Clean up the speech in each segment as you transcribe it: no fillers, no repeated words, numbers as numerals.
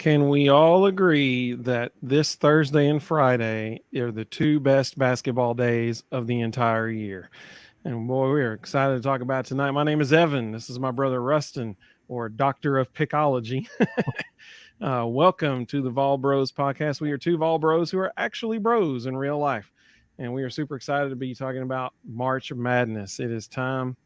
Can we all agree that this Thursday and Friday are the two best basketball days of the entire year? And boy, we are excited to talk about it tonight. My name is Evan. This is my brother Rustin, or Doctor of Pickology. Welcome to the Vol Bros podcast. We are two Vol Bros who are actually bros in real life. And we are super excited to be talking about March Madness. It is time.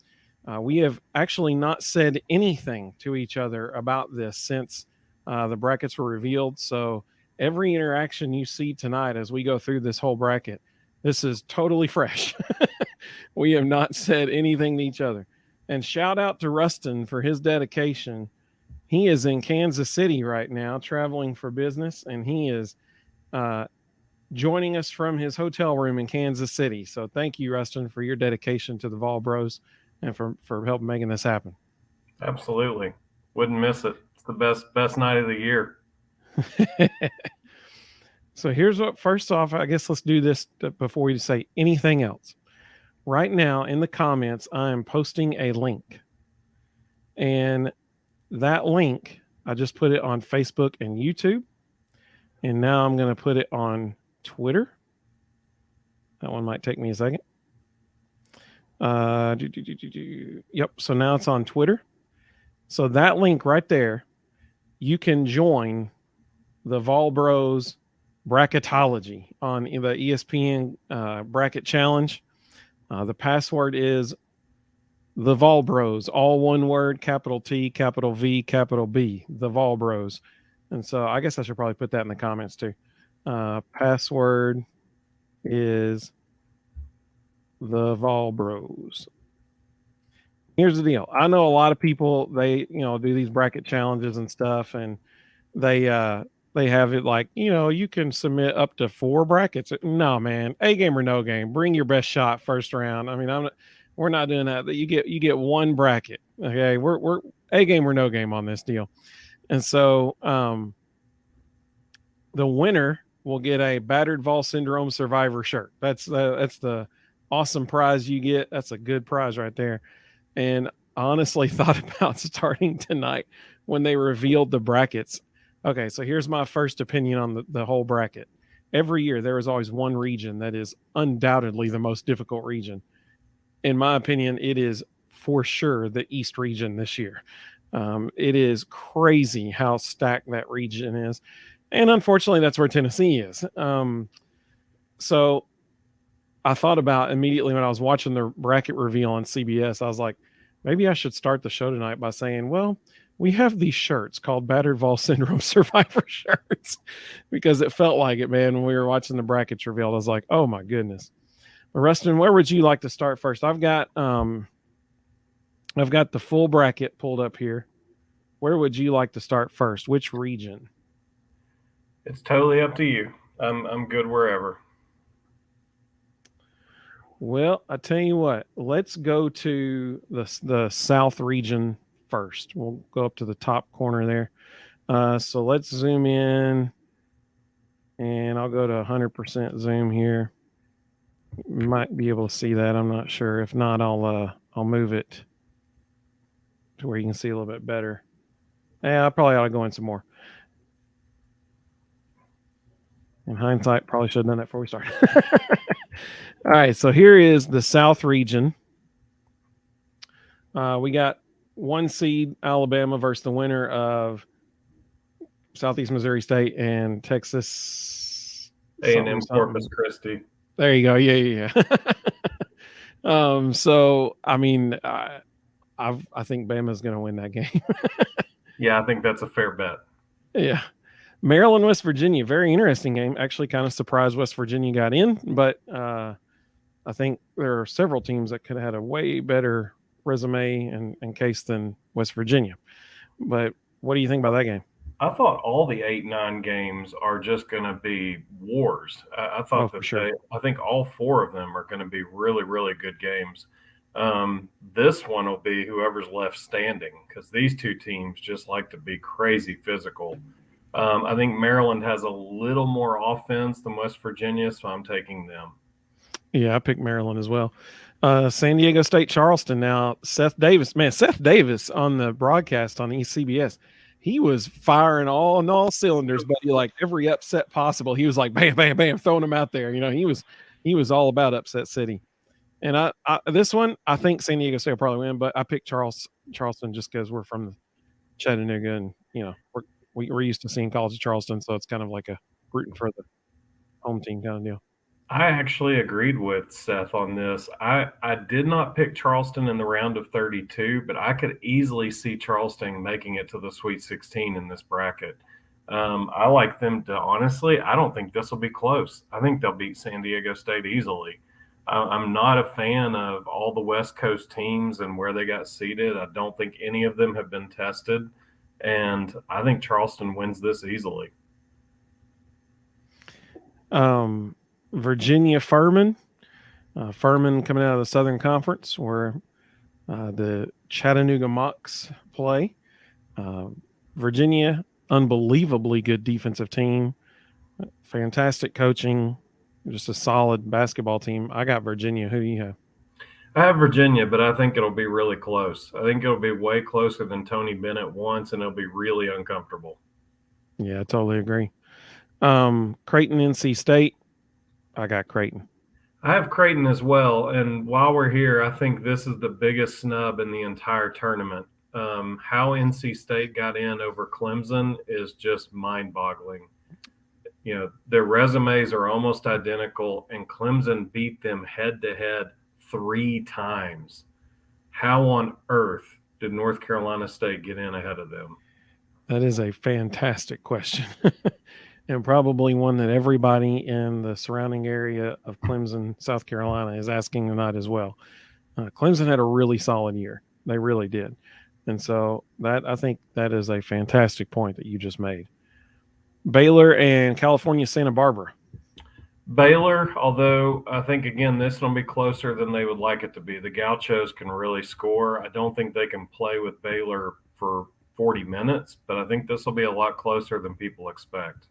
We have actually not said anything to each other about this since the brackets were revealed. So every interaction you see tonight as we go through this whole bracket, this is totally fresh. We have not said anything to each other. And shout out to Rustin for his dedication. He is in Kansas City right now, traveling for business, and he is joining us from his hotel room in Kansas City. So thank you, Rustin, for your dedication to the Vol Bros and for helping making this happen. Absolutely. Wouldn't miss it. It's the best night of the year. So here's what, first off, I guess let's do this before we say anything else. Right now in the comments, I am posting a link. And that link, I just put it on Facebook and YouTube. And now I'm going to put it on Twitter. That one might take me a second. Yep. So now it's on Twitter. So that link right there, you can join the Vol Bros Bracketology on the ESPN Bracket Challenge. The password is the Vol Bros, all one word, capital T, capital V, capital B, the Vol Bros. And so I guess I should probably put that in the comments too. Password is the Vol Bros. Here's the deal. I know a lot of people, they, do these bracket challenges and stuff, and they have it like, you can submit up to 4 brackets. No, man, A game or no game. Bring your best shot first round. I mean, we're not doing that. You get one bracket. Okay, we're A game or no game on this deal. And so the winner will get a Battered Vol Syndrome Survivor shirt. That's the awesome prize you get. That's a good prize right there. And I honestly thought about starting tonight when they revealed the brackets. Okay, so here's my first opinion on the whole bracket. Every year, there is always one region that is undoubtedly the most difficult region. In my opinion, it is for sure the East region this year. It is crazy how stacked that region is. And unfortunately, that's where Tennessee is. So I thought about immediately when I was watching the bracket reveal on CBS, I was like, maybe I should start the show tonight by saying, well, we have these shirts called Battered Vol Syndrome Survivor shirts, because it felt like it, man, when we were watching the brackets revealed. I was like, oh my goodness. But Rustin, where would you like to start first? I've got the full bracket pulled up here. Where would you like to start first? Which region? It's totally up to you. I'm good wherever. Well, I tell you what, let's go to the South region first. We'll go up to the top corner there. So let's zoom in, and I'll go to 100% zoom here. You might be able to see that. I'm not sure. If not, I'll move it to where you can see a little bit better. Yeah, I probably ought to go in some more. In hindsight, probably should have done that before we started. All right, so here is the South region. We got 1 seed Alabama versus the winner of Southeast Missouri State and Texas A&M Corpus Christi. There you go. Yeah. So I mean, I think Bama's going to win that game. Yeah, I think that's a fair bet. Yeah. Maryland, West Virginia, very interesting game. Actually, kind of surprised West Virginia got in, but I think there are several teams that could have had a way better resume and case than West Virginia. But what do you think about that game? I thought all the 8-9 games are just going to be wars. I thought I think all 4 of them are going to be really, really good games. This one will be whoever's left standing, because these two teams just like to be crazy physical. I think Maryland has a little more offense than West Virginia, so I'm taking them. Yeah, I picked Maryland as well. San Diego State, Charleston. Now, Seth Davis on the broadcast on ECBS, he was firing all cylinders, buddy. Like every upset possible, he was like bam, bam, bam, throwing them out there. He was all about upset city. And this one, I think San Diego State will probably win, but I picked Charleston just because we're from Chattanooga, and we're used to seeing College of Charleston, so it's kind of like a rooting for the home team kind of deal. I actually agreed with Seth on this. I did not pick Charleston in the round of 32, but I could easily see Charleston making it to the Sweet 16 in this bracket. I like them to honestly, I don't think this will be close. I think they'll beat San Diego State easily. I'm not a fan of all the West Coast teams and where they got seeded. I don't think any of them have been tested. And I think Charleston wins this easily. Virginia Furman. Furman coming out of the Southern Conference, where the Chattanooga Mocs play. Virginia, unbelievably good defensive team, fantastic coaching, just a solid basketball team. I got Virginia. Who do you have? I have Virginia, but I think it'll be really close. I think it'll be way closer than Tony Bennett wants, and it'll be really uncomfortable. Yeah, I totally agree. Creighton, NC State. I got Creighton. I have Creighton as well. And while we're here, I think this is the biggest snub in the entire tournament. How NC State got in over Clemson is just mind boggling. Their resumes are almost identical, and Clemson beat them head to head 3 times. How on earth did North Carolina State get in ahead of them? That is a fantastic question. And probably one that everybody in the surrounding area of Clemson, South Carolina, is asking tonight as well. Clemson had a really solid year. They really did. And so I think that is a fantastic point that you just made. Baylor and California Santa Barbara. Baylor, although I think, again, this will be closer than they would like it to be. The Gauchos can really score. I don't think they can play with Baylor for 40 minutes, but I think this will be a lot closer than people expect.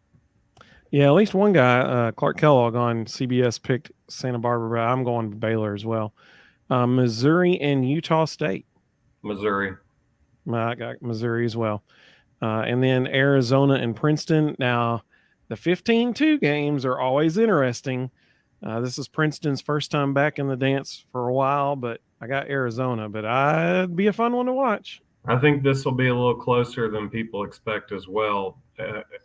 Yeah, at least one guy, Clark Kellogg on CBS, picked Santa Barbara, but I'm going Baylor as well. Missouri and Utah State. Missouri. I got Missouri as well. And then Arizona and Princeton. Now, the 15-2 games are always interesting. This is Princeton's first time back in the dance for a while, but I got Arizona. But it'd be a fun one to watch. I think this will be a little closer than people expect as well.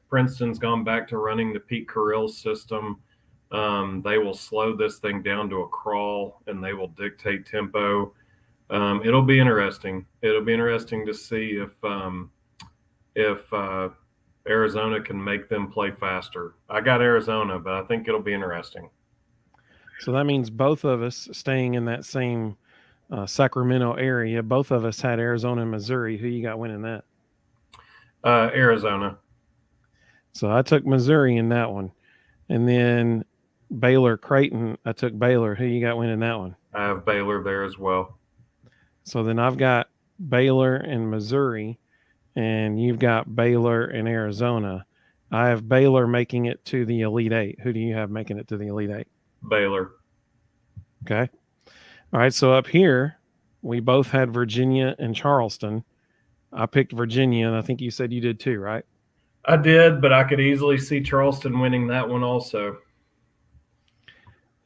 Princeton's gone back to running the Pete Carrill system. They will slow this thing down to a crawl, and they will dictate tempo. It'll be interesting. It'll be interesting to see if Arizona can make them play faster. I got Arizona, but I think it'll be interesting. So that means both of us staying in that same Sacramento area. Both of us had Arizona and Missouri. Who you got winning that? Arizona. So I took Missouri in that one. And then Baylor Creighton, I took Baylor. Who you got winning that one? I have Baylor there as well. So then I've got Baylor and Missouri, and you've got Baylor and Arizona. I have Baylor making it to the Elite Eight. Who do you have making it to the Elite Eight? Baylor. Okay. All right. So up here, we both had Virginia and Charleston. I picked Virginia, and I think you said you did too, right? I did, but I could easily see Charleston winning that one also.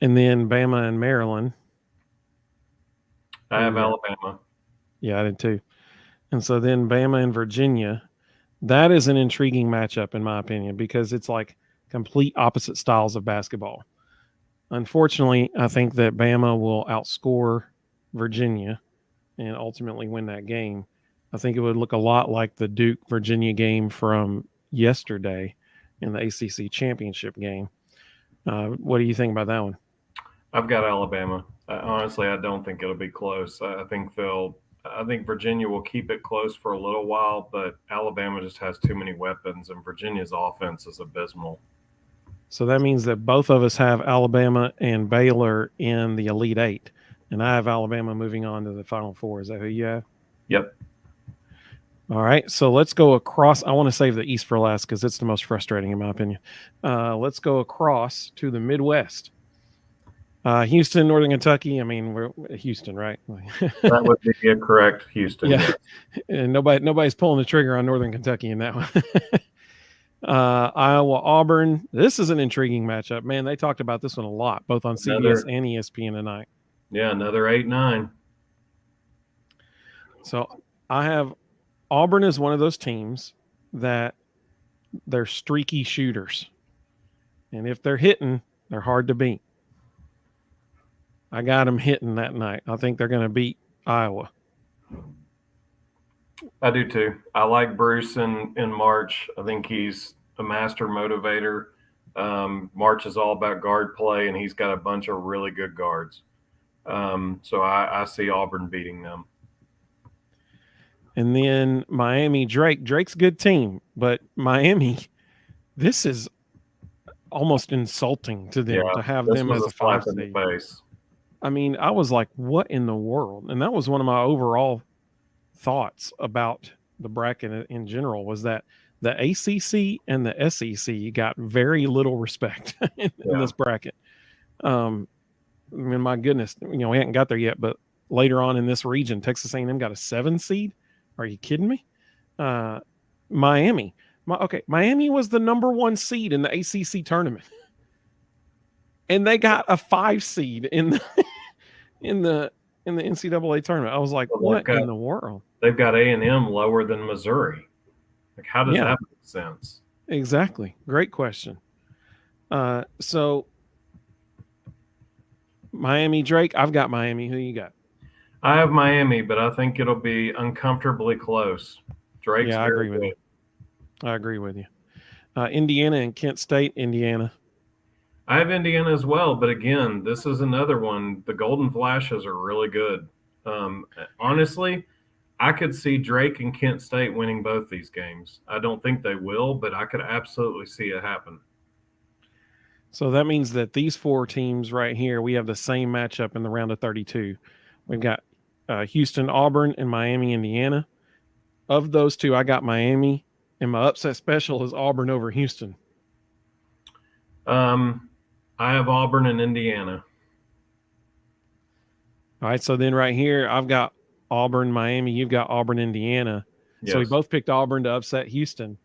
And then Bama and Maryland. I have Alabama. Yeah, I did too. And so then Bama and Virginia. That is an intriguing matchup, in my opinion, because it's like complete opposite styles of basketball. Unfortunately, I think that Bama will outscore Virginia and ultimately win that game. I think it would look a lot like the Duke-Virginia game from yesterday in the ACC championship game. What do you think about that one? I've got Alabama. Honestly, I don't think it'll be close. I think Virginia will keep it close for a little while, but Alabama just has too many weapons, and Virginia's offense is abysmal. So that means that both of us have Alabama and Baylor in the Elite Eight, and I have Alabama moving on to the Final Four. Is that who you have? Yep. All right, so let's go across. I want to save the East for last because it's the most frustrating in my opinion. Let's go across to the Midwest. Houston, Northern Kentucky. I mean, we're Houston, right? That would be a correct Houston, Yeah, yes. and nobody's pulling the trigger on Northern Kentucky in that one. Iowa, Auburn. This is an intriguing matchup, man. They talked about this one a lot, both on CBS Another, and ESPN tonight. yeah, another 8-9. So I have Auburn as one of those teams that they're streaky shooters, and if they're hitting, they're hard to beat. I got them hitting that night. I think they're going to beat Iowa. I do too. I like Bruce in March. I think he's a master motivator. March is all about guard play, and he's got a bunch of really good guards. So I see Auburn beating them. And then Miami, Drake. Drake's a good team, but Miami, this is almost insulting to them Yeah, to have this them was as a a slap five in the seed. face. I mean, I was like, what in the world? And that was one of my overall thoughts about the bracket in general was that the ACC and the SEC got very little respect in Yeah, this bracket. I mean, my goodness, we hadn't got there yet, but later on in this region, Texas A&M got a 7 seed. Are you kidding me? Uh, Miami, Miami was the number 1 seed in the ACC tournament, and they got a 5 seed in the in the NCAA tournament. I was like, well, what in the world? they've got A&M lower than Missouri. Like, how does Yeah, that make sense? exactly. Great question. So Miami, Drake, I've got Miami. Who you got? I have Miami, but I think it'll be uncomfortably close. Drake's Yeah, I very agree with you. good. I agree with you. Indiana and Kent State, Indiana. I have Indiana as well, but again, this is another one. The Golden Flashes are really good. Honestly, I could see Drake and Kent State winning both these games. I don't think they will, but I could absolutely see it happen. So that means that these 4 teams right here, we have the same matchup in the round of 32. We've got Houston, Auburn, and Miami, Indiana. Of those 2, I got Miami, and my upset special is Auburn over Houston. I have Auburn and Indiana. All right, so then right here, I've got Auburn, Miami. You've got Auburn, Indiana. So we Yes. both picked Auburn to upset Houston.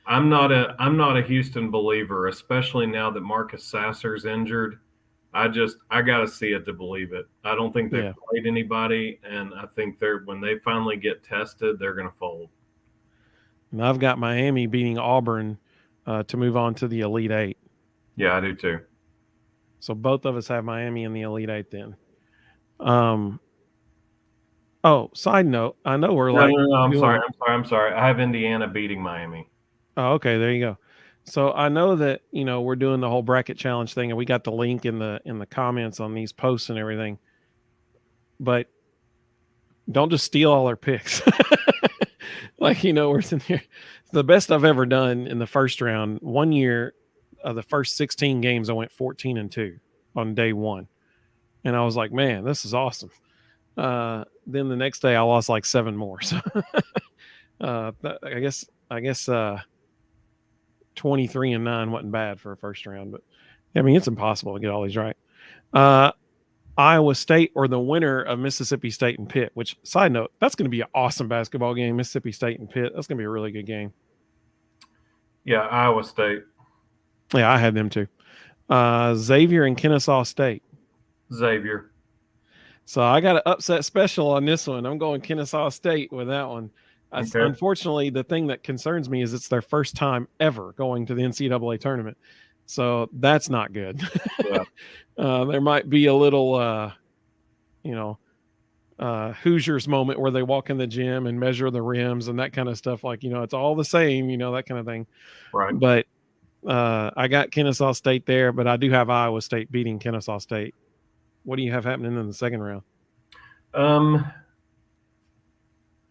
I'm not a Houston believer, especially now that Marcus Sasser's injured. I gotta see it to believe it. I don't think they've Yeah. played anybody, and I think they're when they finally get tested, they're gonna fold. And I've got Miami beating Auburn to move on to the Elite Eight. Yeah, I do too. So both of us have Miami in the Elite Eight then. Um, oh, side note, I know we're No, like no, no. I'm sorry. doing. I'm sorry. I have Indiana beating Miami. Oh, okay, there you go. So I know that we're doing the whole bracket challenge thing, and we got the link in the comments on these posts and everything. But don't just steal all our picks. Like we're sitting here. The best I've ever done in the first round. One year, of the first 16 games, I went 14-2 on day one, and I was like, man, this is awesome. Then the next day, I lost like 7 more. So I guess 23-9 wasn't bad for a first round, but I mean it's impossible to get all these right. Iowa State or the winner of Mississippi State and Pitt, which, side note, that's going to be an awesome basketball game. Mississippi State and Pitt, that's going to be a really good game. Yeah, Iowa State. Yeah, I had them too. Xavier and Kennesaw State. Xavier. So I got an upset special on this one. I'm going Kennesaw State with that one. Okay. Unfortunately, the thing that concerns me is it's their first time ever going to the NCAA tournament. So that's not good. Yeah. There might be a little, Hoosiers moment where they walk in the gym and measure the rims and that kind of stuff. Like, it's all the same, that kind of thing. Right. But I got Kennesaw State there, but I do have Iowa State beating Kennesaw State. What do you have happening in the second round?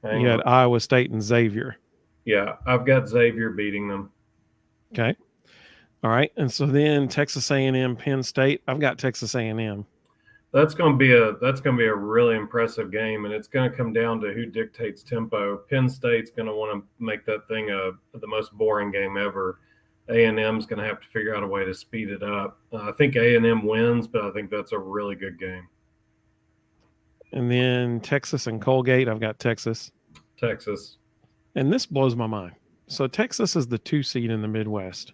You had Iowa State and Xavier. Yeah, I've got Xavier beating them. Okay. All right. And so then Texas A&M, Penn State. I've got Texas A&M. That's going to be a really impressive game, and it's going to come down to who dictates tempo. Penn State's going to want to make that thing the most boring game ever. A&M's going to have to figure out a way to speed it up. I think A&M wins, but I think that's a really good game. And then Texas and Colgate, I've got Texas. Texas. And this blows my mind. So Texas is the 2 seed in the Midwest,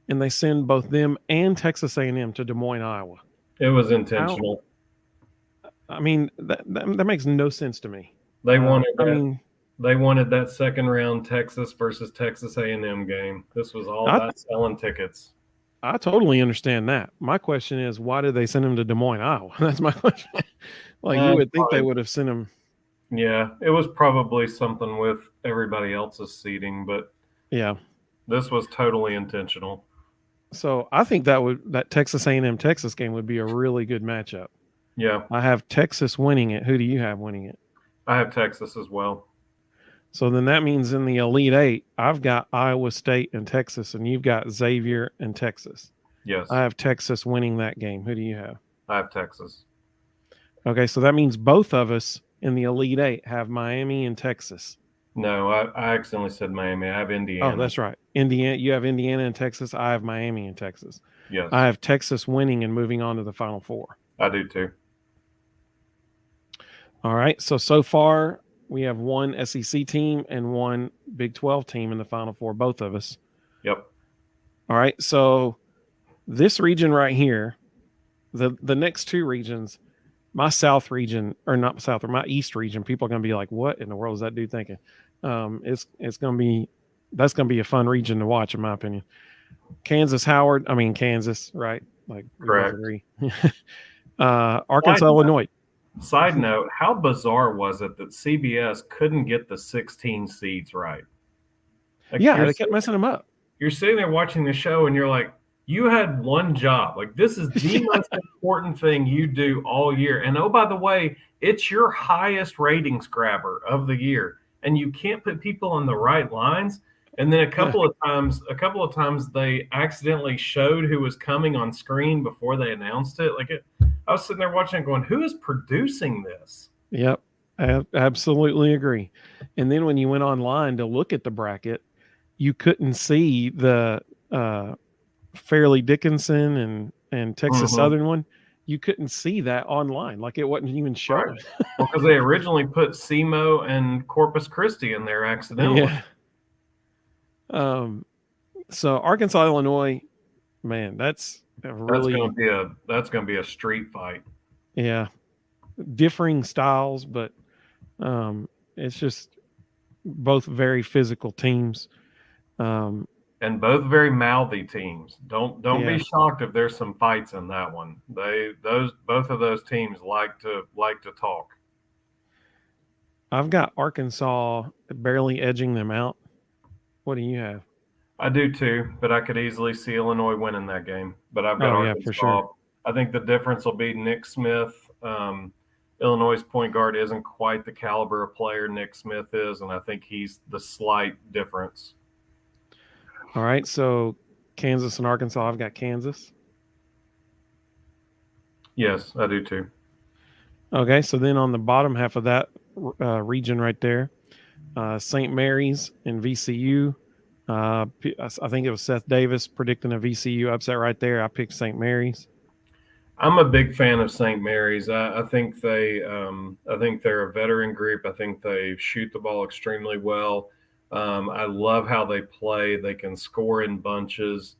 and they send both them and Texas A&M to Des Moines, Iowa. It was How? intentional. I mean, that makes no sense to me. They wanted I that. mean, They wanted that second round Texas versus Texas A&M game. This was all I about selling tickets. I totally understand that. My question is, why did they send him to Des Moines, Iowa? That's my question. Like, you would think they Probably, would have sent him. yeah, it was probably something with everybody else's seating, but Yeah. this was totally intentional. So I think that Texas A&M Texas game would be a really good matchup. Yeah, I have Texas winning it. Who do you have winning it? I have Texas as well. So then that means in the Elite Eight, I've got Iowa State and Texas, and you've got Xavier and Texas. I Yes, have Texas winning that game. Who do you have? I have Texas. Okay, so that means both of us in the Elite Eight have Miami and Texas. No, I accidentally said Miami. I have Oh, Indiana. that's right. Indiana, you have Indiana and Texas. I have Miami and Texas. I Yes, have Texas winning and moving on to the Final Four. I do too. All right. So far we have one SEC team and one Big 12 team in the Final Four, both of us. Yep. All right. So this region right here, the next two regions, my South region, or not South, or my East region, people are going to be like, "What in the world is that dude thinking?" It's going to be that's going to be a fun region to watch, in my opinion. Kansas, right? Like we both Correct. agree. Side Arkansas, note, Illinois. side note, how bizarre was it that CBS couldn't get the 16 seeds right? Like Yeah, they kept messing them up. you're sitting there watching the show and you're like, you had one job. Like this is the Yeah, most important thing you do all year. And oh, by the way, it's your highest ratings grabber of the year. And you can't put people on the right lines. And then yeah, a couple of times they accidentally showed who was coming on screen before they announced it. I was sitting there watching it going, who is producing this? yep. Absolutely agree. And then when you went online to look at the bracket, you couldn't see the Fairleigh Dickinson and Texas Mm-hmm. Southern one. You couldn't see that online. Like it wasn't even Right. showing. Well, because they originally put SEMO and Corpus Christi in there accidentally. Yeah. Um, so Arkansas, Illinois, man, that's a really That's gonna be a street fight. yeah, differing styles, but it's just both very physical teams. Um, And both very mouthy teams. Don't be yeah, shocked if there's some fights in that one. They those both of those teams like to talk. I've got Arkansas barely edging them out. What do you have? I do too, but I could easily see Illinois winning that game. But I've got Oh yeah, for sure. Arkansas. I think the difference will be Nick Smith. Illinois' point guard isn't quite the caliber of player Nick Smith is, and I think he's the slight difference. All right, so Kansas and Arkansas. I've got Kansas. Yes, I do too. Okay, so then on the bottom half of that region right there, St. Mary's and VCU. I think it was Seth Davis predicting a VCU upset right there. I picked St. Mary's. I'm a big fan of St. Mary's. I think they're a veteran group. I think they shoot the ball extremely well. I love how they play. They can score in bunches.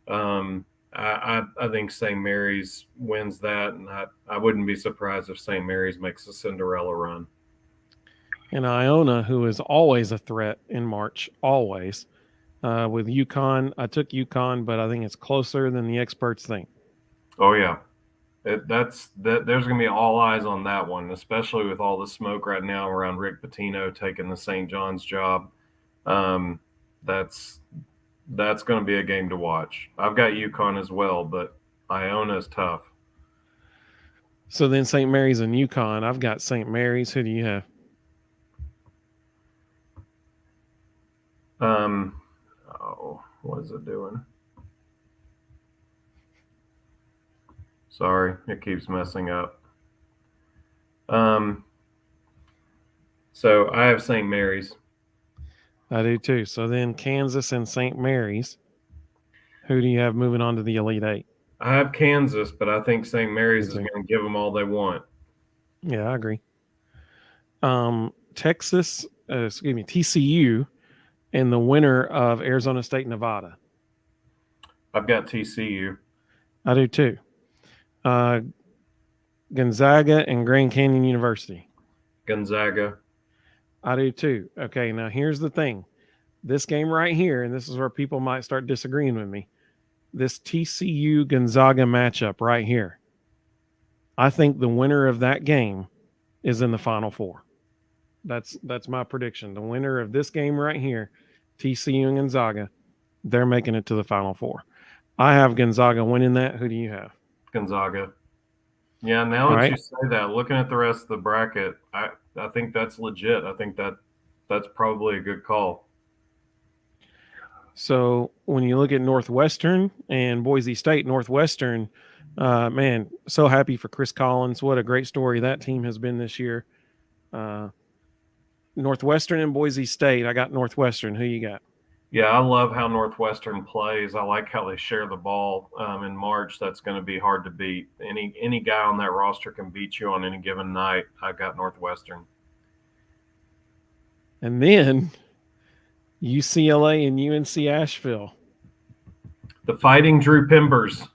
I think St. Mary's wins that, and I wouldn't be surprised if St. Mary's makes a Cinderella run. And Iona, who is always a threat in March, always. With UConn, I took UConn, but I think it's closer than the experts think. Oh yeah, there's going to be all eyes on that one, especially with all the smoke right now around Rick Pitino taking the St. John's job. Um, that's that's going to be a game to watch. I've got UConn as well, but Iona is tough. So then St. Mary's and UConn, I've got St. Mary's. Who do you have? Um, oh, what is it doing? Sorry, it keeps messing up. Um, so I have St. Mary's. I do too. So then Kansas and St. Mary's. Who do you have moving on to the Elite Eight? I have Kansas, but I think St. Me Mary's is too. going to give them all they want. Yeah, I agree. Texas, excuse me, TCU, and the winner of Arizona State, Nevada. I've got TCU. I do too. Uh, Gonzaga and Grand Canyon University. Gonzaga. I do too. Okay, now here's the thing. This game right here, and this is where people might start disagreeing with me. This TCU Gonzaga matchup right here. I think the winner of that game is in the Final Four. That's my prediction. The winner of this game right here, TCU and Gonzaga, they're making it to the Final Four. I have Gonzaga winning that. Who do you have? Gonzaga. Yeah, now All that right. you say that, looking at the rest of the bracket, I think that's legit. I think that's probably a good call. So when you look at Northwestern and Boise State, Northwestern, man, so happy for Chris Collins. What a great story that team has been this year. Uh, Northwestern and Boise State. I got Northwestern. Who you got? Yeah, I love how Northwestern plays. I like how they share the ball in March. That's going to be hard to beat. Any guy on that roster can beat you on any given night. I got Northwestern. And then UCLA and UNC Asheville. The Fighting Drew Pimbers.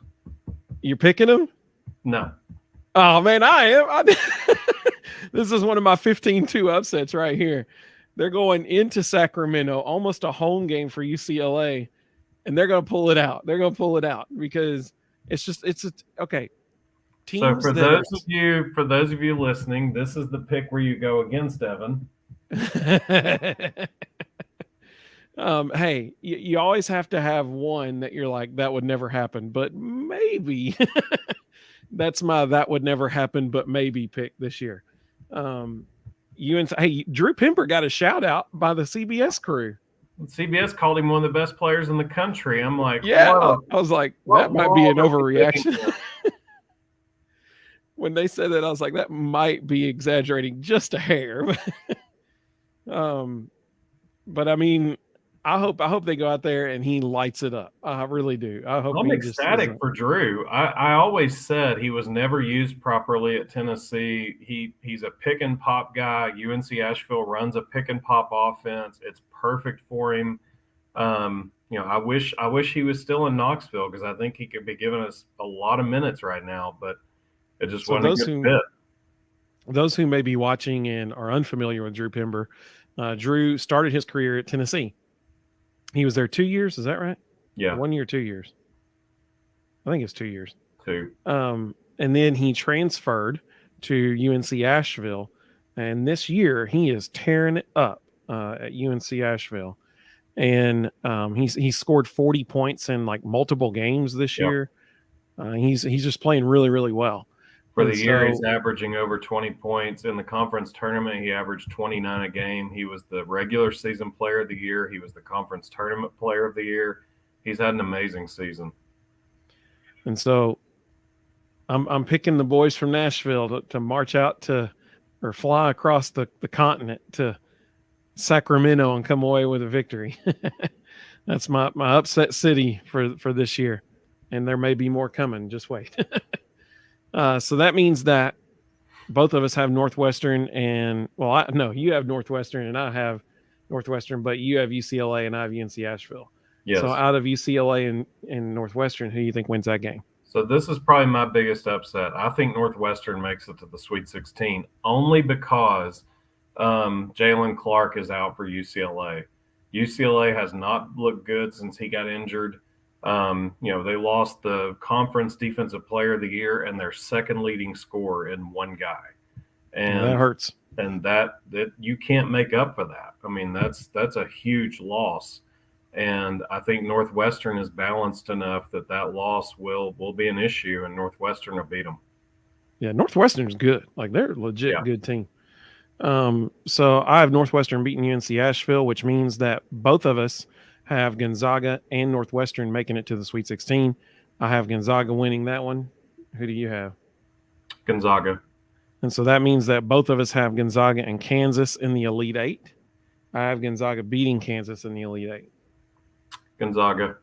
You're picking them? No. Oh man, I am. This is one of my 15-2 upsets right here. They're going into Sacramento, almost a home game for UCLA, and they're going to pull it out. They're going to pull it out because okay. So Teams that are for those of you listening, this is the pick where you go against Evan. Hey, you always have to have one that you're like, that would never happen, but maybe. That's my that would never happen, but maybe pick this year. Hey, Drew Pember got a shout out by the CBS crew. CBS called him one of the best players in the country. I'm like, yeah, whoa, I was like, that might be an overreaction. When they said that, I was like, that might be exaggerating just a hair. But I mean, I hope they go out there and he lights it up. I really do. I hope I'm ecstatic for Drew. I always said he was never used properly at Tennessee. He's a pick and pop guy. UNC Asheville runs a pick and pop offense. It's perfect for him. I wish he was still in Knoxville because I think he could be giving us a lot of minutes right now, but it just wasn't a good fit. Those who may be watching and are unfamiliar with Drew Pember, Drew started his career at Tennessee. He was there 2 years. Is that right? Yeah. 1 year, 2 years. I think it's 2 years. 2. And then he transferred to UNC Asheville. And this year he is tearing it up at UNC Asheville. And he scored 40 points in like multiple games this year. He's just playing really, really well. For the year, he's averaging over 20 points. In the conference tournament, he averaged 29 a game. He was the regular season player of the year. He was the conference tournament player of the year. He's had an amazing season. And so I'm picking the boys from Nashville to march out or fly across the continent to Sacramento and come away with a victory. That's my upset city for this year. And there may be more coming. Just wait. So that means that both of us have Northwestern you have Northwestern and I have Northwestern, but you have UCLA and I have UNC Asheville. Yes. So out of UCLA and Northwestern, who do you think wins that game? So this is probably my biggest upset. I think Northwestern makes it to the Sweet 16 only because Jalen Clark is out for UCLA. UCLA has not looked good since he got injured. They lost the conference defensive player of the year and their second leading scorer in one guy. And that hurts. And that you can't make up for that. I mean, that's a huge loss. And I think Northwestern is balanced enough that loss will be an issue, and Northwestern will beat them. Yeah, Northwestern's good. Like, they're a legit good team. So I have Northwestern beating UNC Asheville, which means that both of us have Gonzaga and Northwestern making it to the Sweet 16. I have Gonzaga winning that one. Who do you have? Gonzaga. And so that means that both of us have Gonzaga and Kansas in the Elite Eight. I have Gonzaga beating Kansas in the Elite Eight. Gonzaga.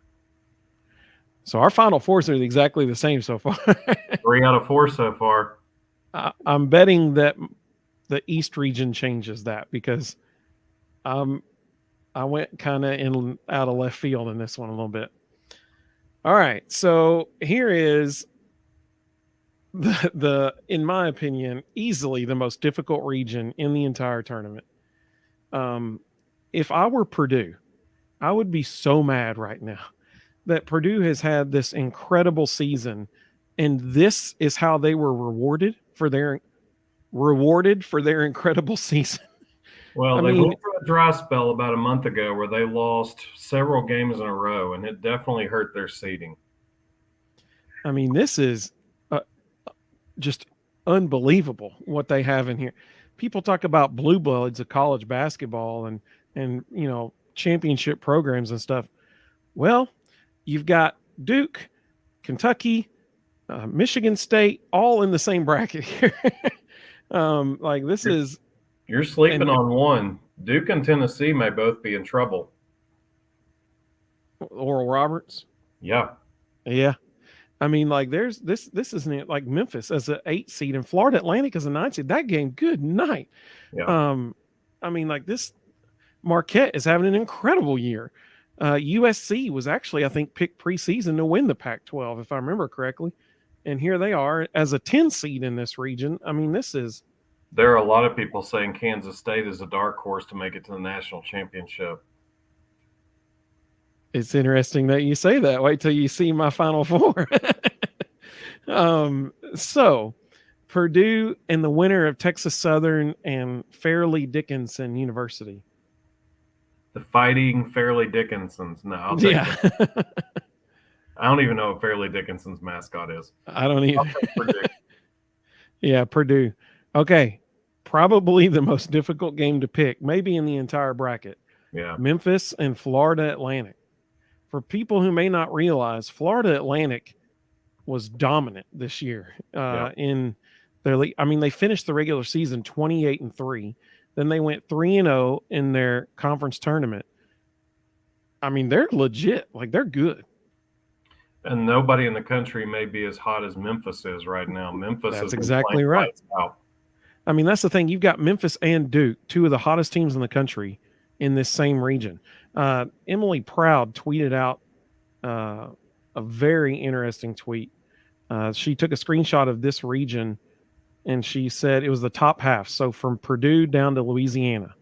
So our Final Fours are exactly the same so far. 3 out of 4 so far. I'm betting that the East region changes that because I went kind of in out of left field in this one a little bit. All right, so here is the in my opinion easily the most difficult region in the entire tournament. Um, if I were Purdue, I would be so mad right now that Purdue has had this incredible season, and this is how they were rewarded for their incredible season. Well, I they mean, went through a dry spell about a month ago where they lost several games in a row, and it definitely hurt their seeding. this is uh, just unbelievable what they have in here. People talk about blue bloods of college basketball and championship programs and stuff. Well, you've got Duke, Kentucky, Michigan State, all in the same bracket here. Like this You're, is you're sleeping and on one. Duke and Tennessee may both be in trouble. Oral Roberts. Yeah, Yeah, like there's this isn't it like Memphis as an 8 seed and Florida Atlantic as a 9 seed. That game, good night. yeah. Um, like this Marquette is having an incredible year. USC was actually, I think, picked preseason to win the Pac-12, if I remember correctly, and here they are as a 10 seed in this region. This is. There are a lot of people saying Kansas State is a dark horse to make it to the national championship. It's interesting that you say that. Wait till you see my Final Four. So Purdue and the winner of Texas Southern and Fairleigh Dickinson University. The Fighting Fairleigh Dickinsons. No, I'll take Yeah. them. I don't even know what Fairleigh Dickinson's mascot is. I don't I'll either. take Purdue. Yeah, Purdue. Okay. Probably the most difficult game to pick, maybe in the entire bracket. Yeah. Memphis and Florida Atlantic. For people who may not realize, Florida Atlantic was dominant this year in their league. They finished the regular season 28-3. Then they went 3-0 in their conference tournament. They're legit. Like they're good. And nobody in the country may be as hot as Memphis is right now. Memphis That's has been exactly playing right. lights out. That's the thing. You've got Memphis and Duke, two of the hottest teams in the country in this same region. Emily Proud tweeted out a very interesting tweet. She took a screenshot of this region and she said it was the top half. So from Purdue down to Louisiana,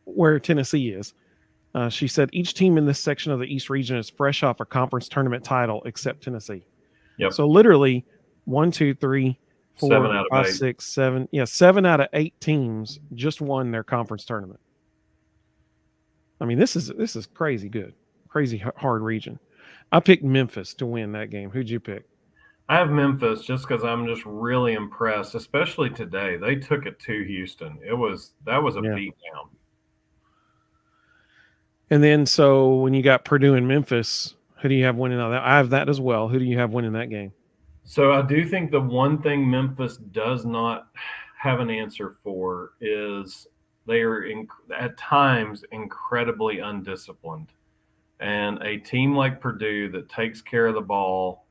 where Tennessee is. She said each team in this section of the East region is fresh off a conference tournament title except Tennessee. Yep. So literally 1, 2, 3, 4, 7 out of 5, 8. 6, 7. Yeah, 7 out of 8 teams just won their conference tournament. This is crazy good, crazy hard region. I picked Memphis to win that game. Who'd you pick? I have Memphis just because I'm just really impressed, especially today. They took it to Houston. That was a beatdown. And then so when you got Purdue and Memphis, who do you have winning that? I have that as well. Who do you have winning that game? So I do think the one thing Memphis does not have an answer for is they are at times incredibly undisciplined. And a team like Purdue that takes care of the ball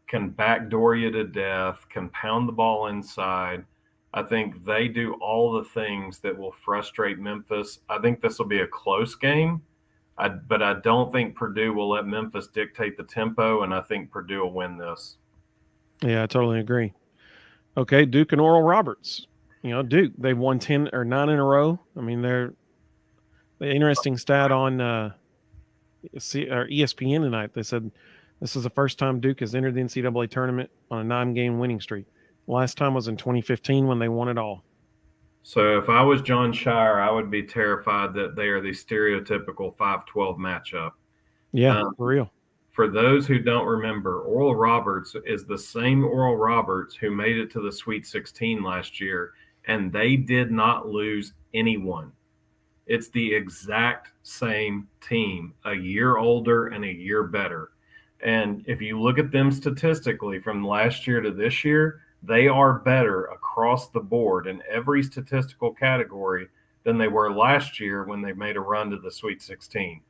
can backdoor you to death, can pound the ball inside. I think they do all the things that will frustrate Memphis. I think this will be a close game, but I don't think Purdue will let Memphis dictate the tempo, and I think Purdue will win this. Yeah, I totally agree. Okay, Duke and Oral Roberts. Duke, they've won 10 or 9 in a row. They're the interesting stat on ESPN tonight. They said this is the first time Duke has entered the NCAA tournament on a 9-game winning streak. Last time was in 2015 when they won it all. So if I was John Shire, I would be terrified that they are the stereotypical 5-12 matchup. Yeah, for real. For those who don't remember, Oral Roberts is the same Oral Roberts who made it to the Sweet 16 last year, and they did not lose anyone. It's the exact same team, a year older and a year better. And if you look at them statistically from last year to this year, they are better across the board in every statistical category than they were last year when they made a run to the Sweet 16.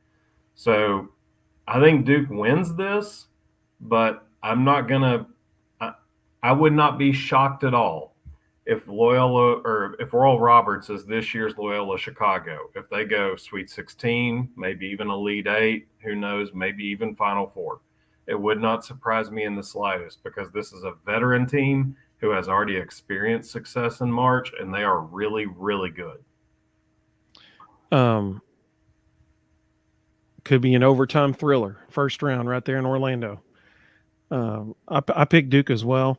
So I think Duke wins this, but I'm not gonna. I, I would not be shocked at all if Loyola or if Oral Roberts is this year's Loyola Chicago. If they go Sweet 16, maybe even Elite Eight, who knows, maybe even Final Four. It would not surprise me in the slightest because this is a veteran team who has already experienced success in March, and they are really, really good. Um, could be an overtime thriller, first round right there in Orlando. I picked Duke as well.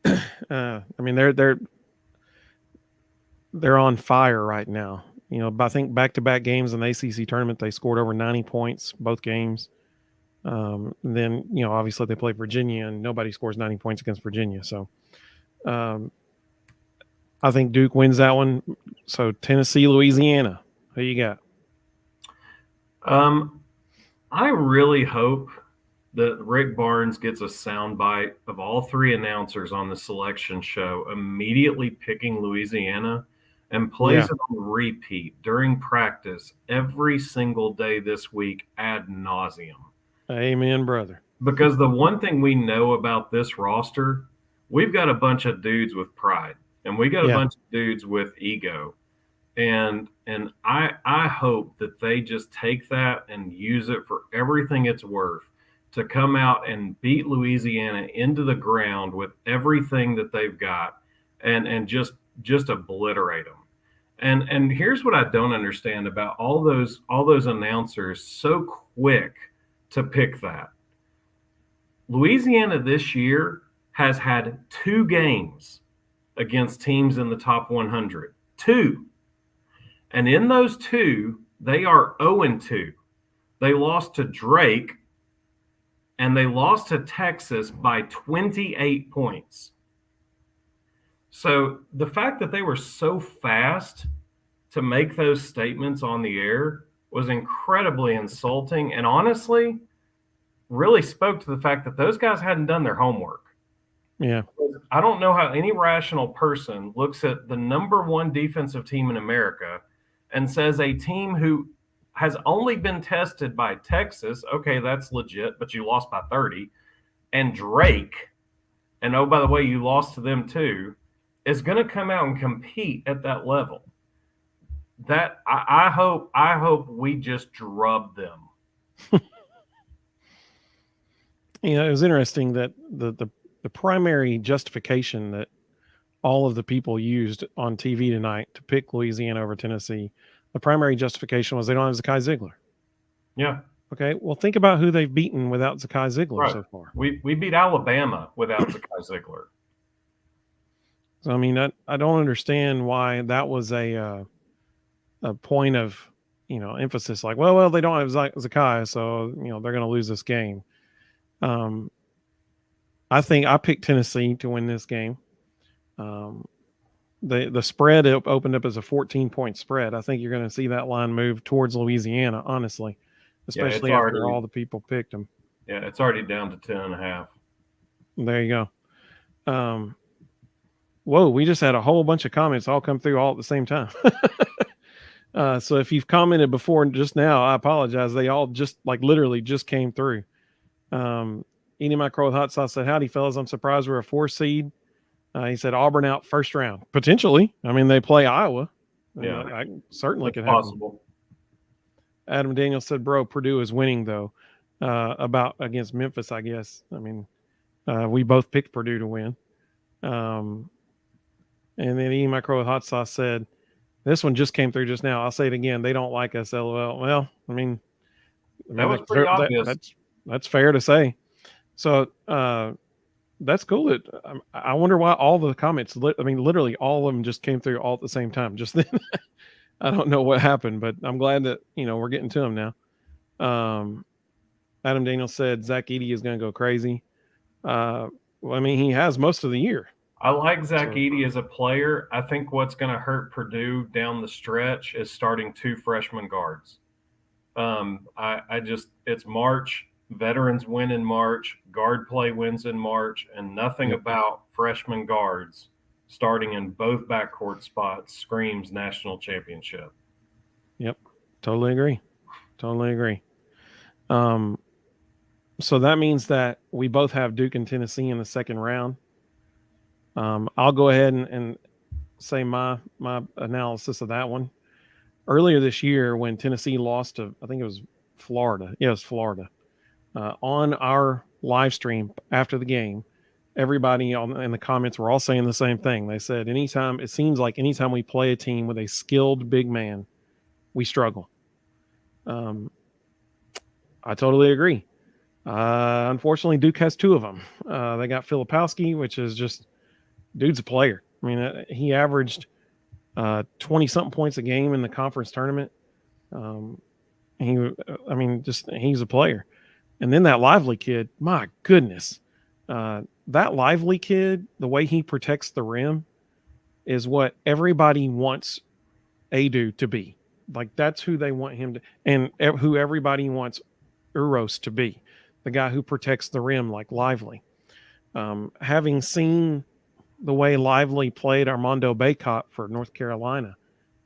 I mean, they're on fire right now. You know, I think back to back games in the ACC tournament, they scored over 90 points both games. Then obviously they play Virginia, and nobody scores 90 points against Virginia. So um, I think Duke wins that one. So Tennessee, Louisiana, who you got? Um, I really hope that Rick Barnes gets a soundbite of all three announcers on the selection show immediately picking Louisiana and plays Yeah, it on repeat during practice every single day this week ad nauseum. amen, brother. Because the one thing we know about this roster, we've got a bunch of dudes with pride and we got a Yeah, bunch of dudes with ego. And I hope that they just take that and use it for everything it's worth to come out and beat Louisiana into the ground with everything that they've got and just obliterate them. And here's what I don't understand about all those announcers so quick to pick that. Louisiana this year has had two games against teams in the top 100. Two. And in those two, they are 0 2. They lost to Drake and they lost to Texas by 28 points. So the fact that they were so fast to make those statements on the air was incredibly insulting and honestly really spoke to the fact that those guys hadn't done their homework. yeah, I don't know how any rational person looks at the number one defensive team in America and says a team who has only been tested by Texas, okay, that's legit, but you lost by 30, and Drake, and oh, by the way, you lost to them too, is going to come out and compete at that level. That I hope we just drub them. It was interesting that the primary justification that all of the people used on TV tonight to pick Louisiana over Tennessee, the primary justification was they don't have Zakai Ziegler. Yeah, Okay, well, think about who they've beaten without Zakai Ziegler right. so far. We beat Alabama without Zakai Ziegler. So I mean, I don't understand why that was a point of emphasis. Like, well, they don't have Zakai, so they're going to lose this game. Um, I think I picked Tennessee to win this game. Um, the spread opened up as a 14-point spread. I think you're going to see that line move towards Louisiana, honestly, Yeah, it's especially after already all the people picked them. yeah, it's already down to 10.5. There you go. Whoa, we just had a whole bunch of comments all come through all at the same time. So if you've commented before just now, I apologize. They all just literally just came through. Eating my crow with hot sauce said, "Howdy, fellas. I'm surprised we're a 4 seed." He said Auburn out first round. Potentially. I mean, they play Iowa. Yeah, I certainly it's could happen. possible. Adam Daniels said, "Bro, Purdue is winning though." About against Memphis, I guess. I mean, we both picked Purdue to win. And then Eating my crow with hot sauce said, "This one just came through just now. I'll say it again. They don't like us. LOL." Well, That was pretty obvious. that's fair to say. So that's cool. I wonder why all the comments. Literally all of them just came through all at the same time. Just then, I don't know what happened, but I'm glad that we're getting to them now. Adam Daniels said Zach Edey is going to go crazy. Well, I mean, he has most of the year. I like Zach Edey as a player. I think what's going to hurt Purdue down the stretch is starting two freshman guards. I just it's March. Veterans win in March. Guard play wins in March, and nothing about freshman guards starting in both backcourt spots screams national championship. Yep, totally agree. Totally agree. So that means that we both have Duke and Tennessee in the second round. I'll go ahead and say my analysis of that one. Earlier this year, when Tennessee lost to, I think it was Florida. Yeah, it was Florida. On our live stream after the game, everybody in the comments were all saying the same thing. They said, anytime, it seems like anytime we play a team with a skilled big man, we struggle. Um, I totally agree. Unfortunately, Duke has two of them. They got Filipowski, which is just, dude's a player. I mean, he averaged 20 something points a game in the conference tournament. Um, I mean, just he's a player. And then that Lively kid, my goodness, that Lively kid, the way he protects the rim is what everybody wants Adu to be. Like that's who they want him to, and who everybody wants Uros to be, the guy who protects the rim like Lively. Having seen the way Lively played Armando Bacot for North Carolina,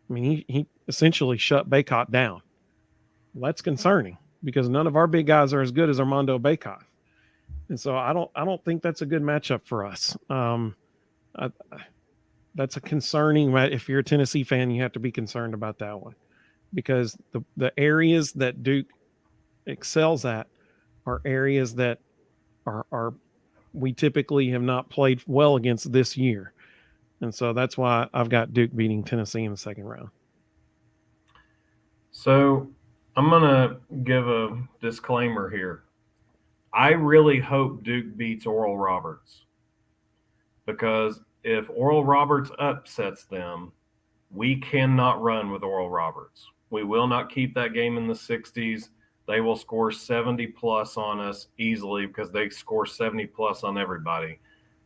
I mean, he essentially shut Bacot down. Well, that's concerning because none of our big guys are as good as Armando Bacot, and so I don't think that's a good matchup for us. I, that's a concerning. If you're a Tennessee fan, you have to be concerned about that one because the areas that Duke excels at are areas that are we typically have not played well against this year. And so that's why I've got Duke beating Tennessee in the second round. So I'm going to give a disclaimer here. I really hope Duke beats Oral Roberts because if Oral Roberts upsets them, we cannot run with Oral Roberts. We will not keep that game in the 60s. They will score 70 plus on us easily because they score 70 plus on everybody.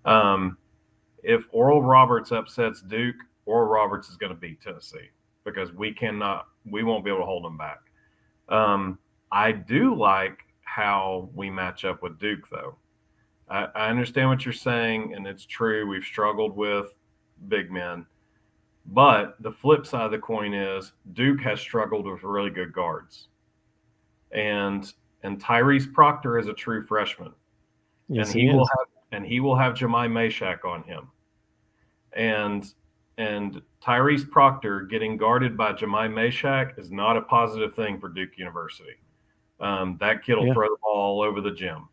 If Oral Roberts upsets Duke, Oral Roberts is going to beat Tennessee because we won't be able to hold them back. I do like how we match up with Duke, though. I understand what you're saying, and it's true. We've struggled with big men. But the flip side of the coin is Duke has struggled with really good guards. And Tyrese Proctor is a true freshman. Yes, And he is. he will have Jemai Mashak on him. And Tyrese Proctor getting guarded by Jemai Mashak is not a positive thing for Duke University. That kid will throw the ball all over the gym.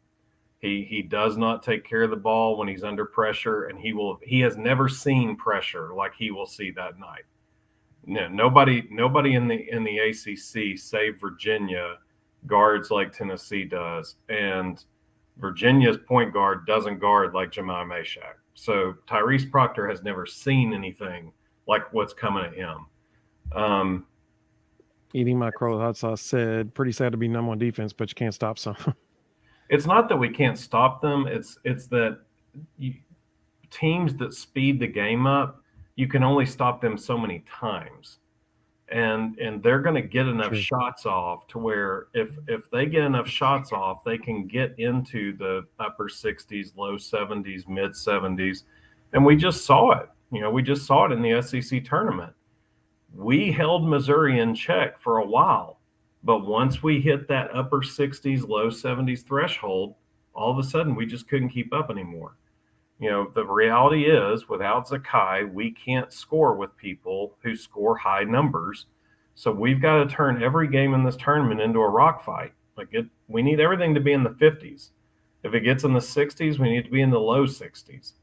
He does not take care of the ball when he's under pressure, and he has never seen pressure like he will see that night. No, nobody in the ACC save Virginia guards like Tennessee does, and Virginia's point guard doesn't guard like Jemai Mashak. So Tyrese Proctor has never seen anything like what's coming at him. Eating my crow hot sauce said, pretty sad to be number one defense, but you can't stop some. It's not that we can't stop them. It's that teams that speed the game up, you can only stop them so many times. And they're going to get enough shots off to where if they get enough shots off, they can get into the upper 60s, low 70s, mid 70s. And we just saw it. We just saw it in the SEC tournament. We held Missouri in check for a while. But once we hit that upper 60s, low 70s threshold, all of a sudden we just couldn't keep up anymore. The reality is without Zakai, we can't score with people who score high numbers. So we've got to turn every game in this tournament into a rock fight. We need everything to be in the 50s. If it gets in the 60s, we need to be in the low 60s.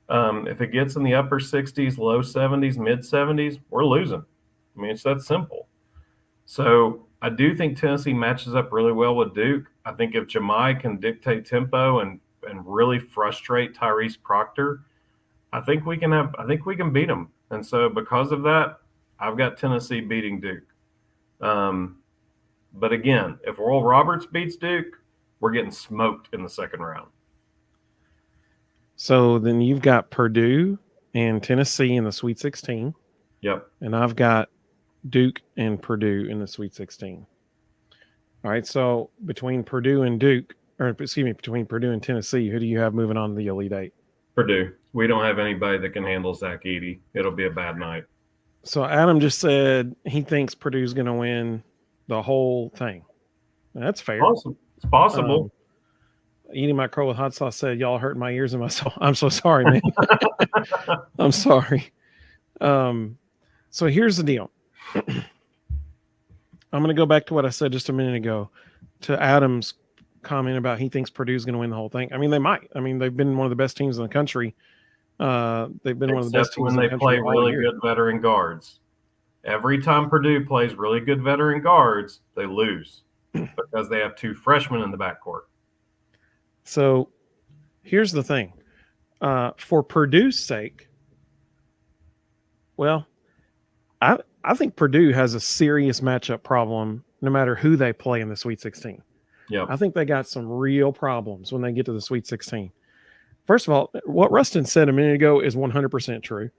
If it gets in the upper 60s, low 70s, mid 70s, we're losing. I mean, it's that simple. So I do think Tennessee matches up really well with Duke. I think if Jemai can dictate tempo and really frustrate Tyrese Proctor, I think we can beat them. And so because of that, I've got Tennessee beating Duke. But again, if Oral Roberts beats Duke, we're getting smoked in the second round. So then you've got Purdue and Tennessee in the Sweet 16. Yep. And I've got Duke and Purdue in the Sweet 16. All right. So between Purdue and Duke, or excuse me, between Purdue and Tennessee, who do you have moving on to the Elite Eight? Purdue. We don't have anybody that can handle Zach Edey. It'll be a bad night. So Adam just said he thinks Purdue's going to win the whole thing. That's fair. Awesome. It's possible. Eating my crow with hot sauce said, "Y'all hurting my ears and my soul." I'm so sorry, man. I'm sorry. Um, so here's the deal. I'm going to go back to what I said just a minute ago to Adam's comment about he thinks Purdue's going to win the whole thing. I mean, they might. I mean, they've been one of the best teams in the country. They've been one of the best Except teams when in the they country play all really year. good veteran guards. Every time Purdue plays really good veteran guards, they lose because they have two freshmen in the backcourt. So here's the thing. For Purdue's sake, well, I think Purdue has a serious matchup problem no matter who they play in the Sweet 16. Yep. I think they got some real problems when they get to the Sweet 16. First of all, what Rustin said a minute ago is 100% true.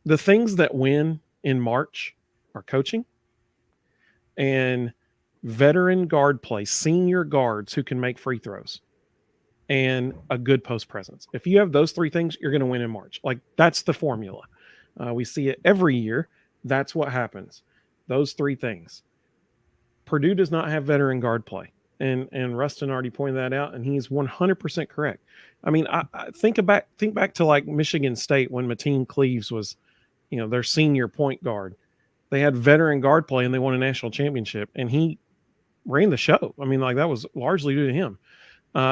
The things that win in March are coaching and veteran guard play, senior guards who can make free throws, and a good post presence. If you have those three things, you're going to win in March. Like, that's the formula. We see it every year. That's what happens. Those three things. Purdue does not have veteran guard play. And Rustin already pointed that out, and he's 100% correct. I mean, I think back to like Michigan State when Mateen Cleaves was, their senior point guard. They had veteran guard play and they won a national championship, and he ran the show. I mean, like, that was largely due to him.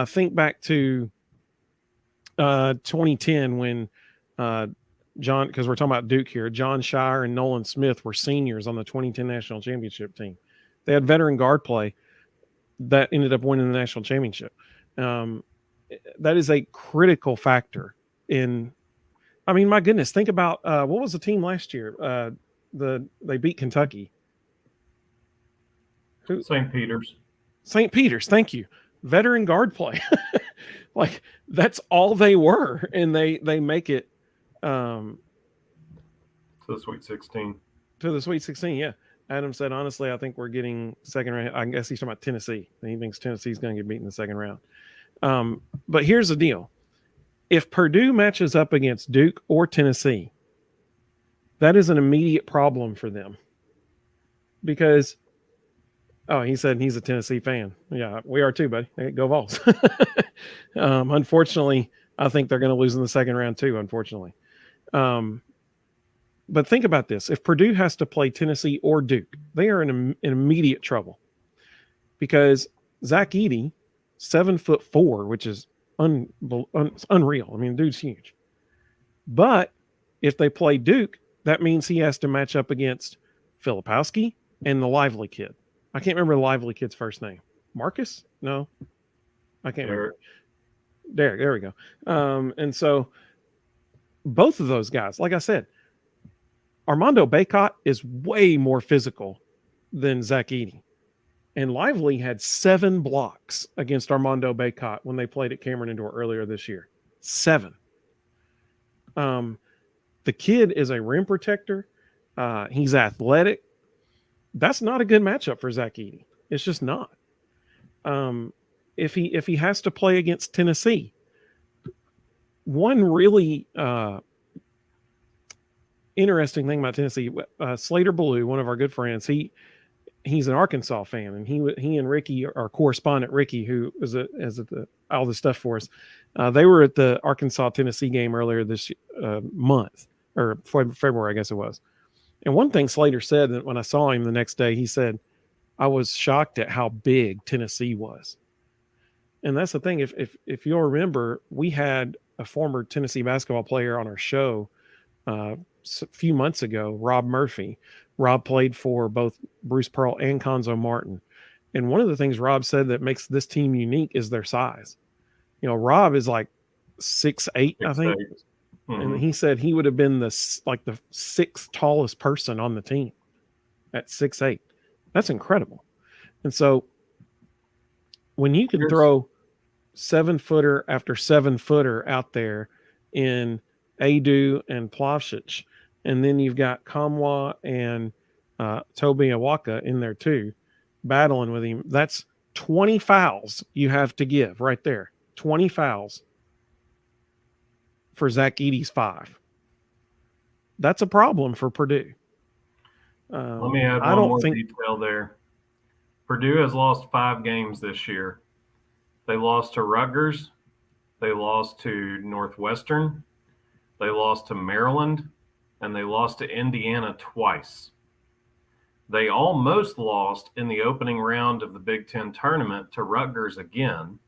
Think back to 2010 when John, because we're talking about Duke here, John Shire and Nolan Smith were seniors on the 2010 national championship team. They had veteran guard play that ended up winning the national championship. That is a critical factor in. I mean, my goodness, think about what was the team last year? They beat Kentucky. St. Peter's. St. Peter's, thank you. Veteran guard play. Like, that's all they were, and they make it to the Sweet 16. To the Sweet 16, yeah. Adam said, honestly, I think we're getting second round. I guess he's talking about Tennessee. He thinks Tennessee's going to get beaten in the second round. But here's the deal. If Purdue matches up against Duke or Tennessee, that is an immediate problem for them. Because, he said he's a Tennessee fan. Yeah, we are too, buddy. Hey, go Vols. Unfortunately, I think they're going to lose in the second round too, unfortunately. But think about this. If Purdue has to play Tennessee or Duke, they are in immediate trouble. Because Zach Edey, 7'4", which is unreal. I mean, the dude's huge. But if they play Duke, that means he has to match up against Filipowski and the Lively kid. I can't remember the Lively kid's first name. Marcus? No. I can't remember. Derek, there we go. And so both of those guys, like I said, Armando Bacot is way more physical than Zach Edey. And Lively had 7 blocks against Armando Bacot when they played at Cameron Indoor earlier this year. 7. The kid is a rim protector. He's athletic. That's not a good matchup for Zach Edey. It's just not. If he has to play against Tennessee, one really interesting thing about Tennessee, Slater Ballou, one of our good friends, he's an Arkansas fan, and he and Ricky, our correspondent Ricky, who is all the stuff for us, they were at the Arkansas Tennessee game earlier this month, or February, I guess it was. And one thing Slater said that when I saw him the next day, he said, I was shocked at how big Tennessee was. And that's the thing. If you'll remember, we had a former Tennessee basketball player on our show a few months ago, Rob Murphy. Rob played for both Bruce Pearl and Conzo Martin. And one of the things Rob said that makes this team unique is their size. Rob is like 6'8", I think. Mm-hmm. And he said he would have been the 6th tallest person on the team at 6'8". That's incredible. And so when you can throw 7-footer after 7-footer out there in Adu and Plavšić, and then you've got Kamwa and Toby Awaka in there too, battling with him, that's 20 fouls you have to give right there. 20 fouls for Zach Edey's 5. That's a problem for Purdue. Let me add one more detail there. Purdue has lost 5 games this year. They lost to Rutgers. They lost to Northwestern. They lost to Maryland. And they lost to Indiana twice. They almost lost in the opening round of the Big Ten tournament to Rutgers again.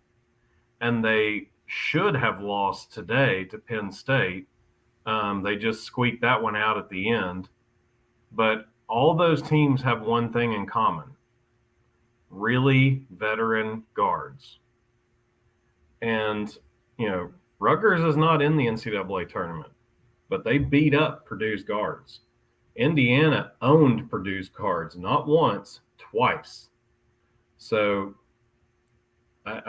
And they should have lost today to Penn State. They just squeaked that one out at the end. But all those teams have one thing in common: really veteran guards. And, Rutgers is not in the NCAA tournament, but they beat up Purdue's guards. Indiana owned Purdue's guards not once, twice. So I'm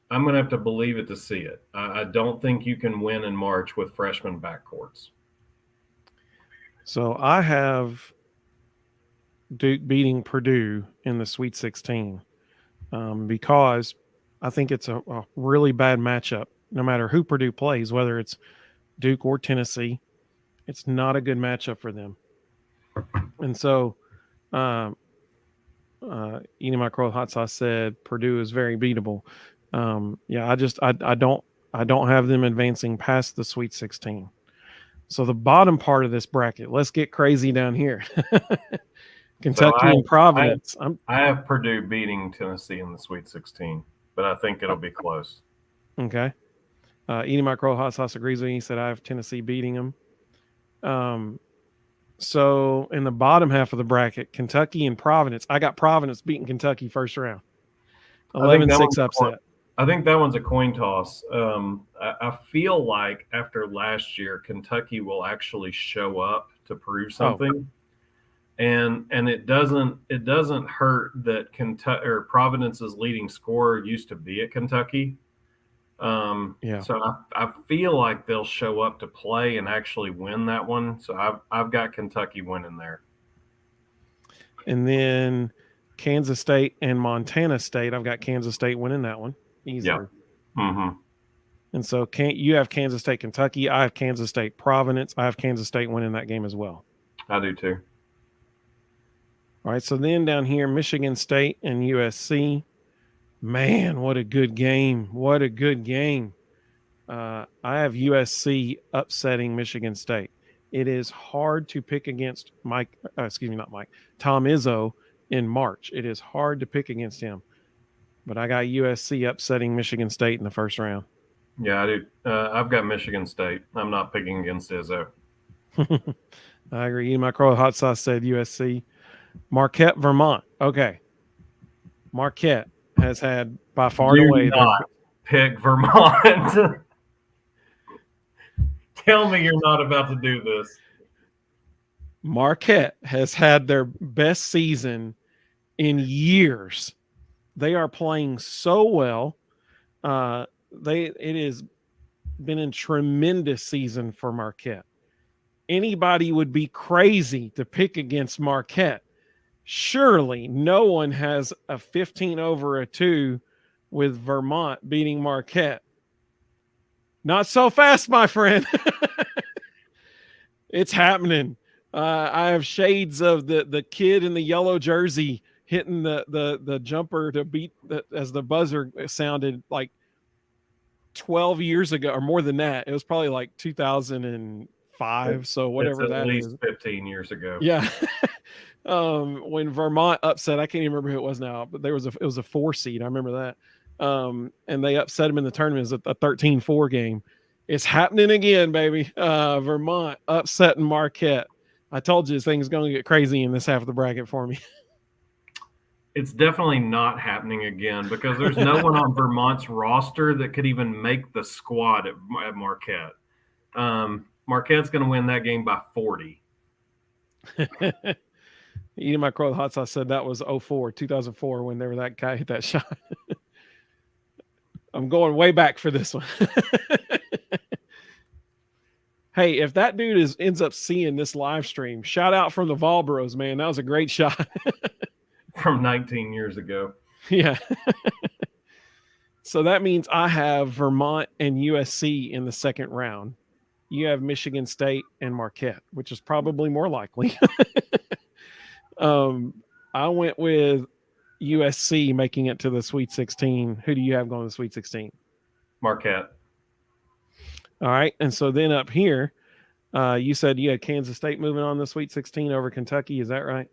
going to have to believe it to see it. I don't think you can win in March with freshman backcourts. So I have Duke beating Purdue in the Sweet 16 because I think it's a really bad matchup. No matter who Purdue plays, whether it's Duke or Tennessee, it's not a good matchup for them. And so, eating my crow with hot sauce said Purdue is very beatable. I don't have them advancing past the Sweet 16. So the bottom part of this bracket, let's get crazy down here. Kentucky and Providence. I have Purdue beating Tennessee in the Sweet 16, but I think it'll be close. Okay. Eating my crow hot sauce agrees with me. He said I have Tennessee beating them. So in the bottom half of the bracket, Kentucky and Providence. I got Providence beating Kentucky first round. 11-6 upset. I think that one's a coin toss. I feel like after last year, Kentucky will actually show up to prove something. And it doesn't hurt that Kentucky or Providence's leading scorer used to be at Kentucky. So I feel like they'll show up to play and actually win that one. So I've got Kentucky winning there. And then Kansas State and Montana State. I've got Kansas State winning that one easily. Yeah. Mm-hmm. And so you have Kansas State, Kentucky. I have Kansas State, Providence. I have Kansas State winning that game as well. I do too. All right. So then down here, Michigan State and USC. Man, what a good game. What a good game. I have USC upsetting Michigan State. It is hard to pick against Tom Izzo in March. It is hard to pick against him. But I got USC upsetting Michigan State in the first round. Yeah, I do. I've got Michigan State. I'm not picking against Izzo. I agree. My crow hot sauce said USC. Marquette, Vermont. Okay. Marquette has had by far and away. Pick Vermont. Tell me you're not about to do this. Marquette has had their best season in years. They are playing so well. It has been a tremendous season for Marquette. Anybody would be crazy to pick against Marquette. Surely no one has a 15-2 with Vermont beating Marquette. Not so fast, my friend. It's happening. I have shades of the kid in the yellow jersey hitting the jumper to beat as the buzzer sounded like 12 years ago or more than that. It was probably like 2005. So whatever that is. At least 15 years ago. Yeah. When Vermont upset, I can't even remember who it was now, but it was a 4 seed. I remember that. And they upset him in the tournament. It was a 13-4 game. It's happening again, baby. Vermont upsetting Marquette. I told you this thing's going to get crazy in this half of the bracket for me. It's definitely not happening again because there's no one on Vermont's roster that could even make the squad at Marquette. Marquette's going to win that game by 40. Eating my crow with hot sauce said that was 2004, whenever that guy hit that shot. I'm going way back for this one. Hey, if that dude ends up seeing this live stream, shout out from the Vol Bros, man. That was a great shot. From 19 years ago. Yeah. So that means I have Vermont and USC in the second round. You have Michigan State and Marquette, which is probably more likely. I went with USC making it to the Sweet 16. Who do you have going to the Sweet 16? Marquette. All right. And so then up here, you said you had Kansas State moving on the Sweet 16 over Kentucky. Is that right?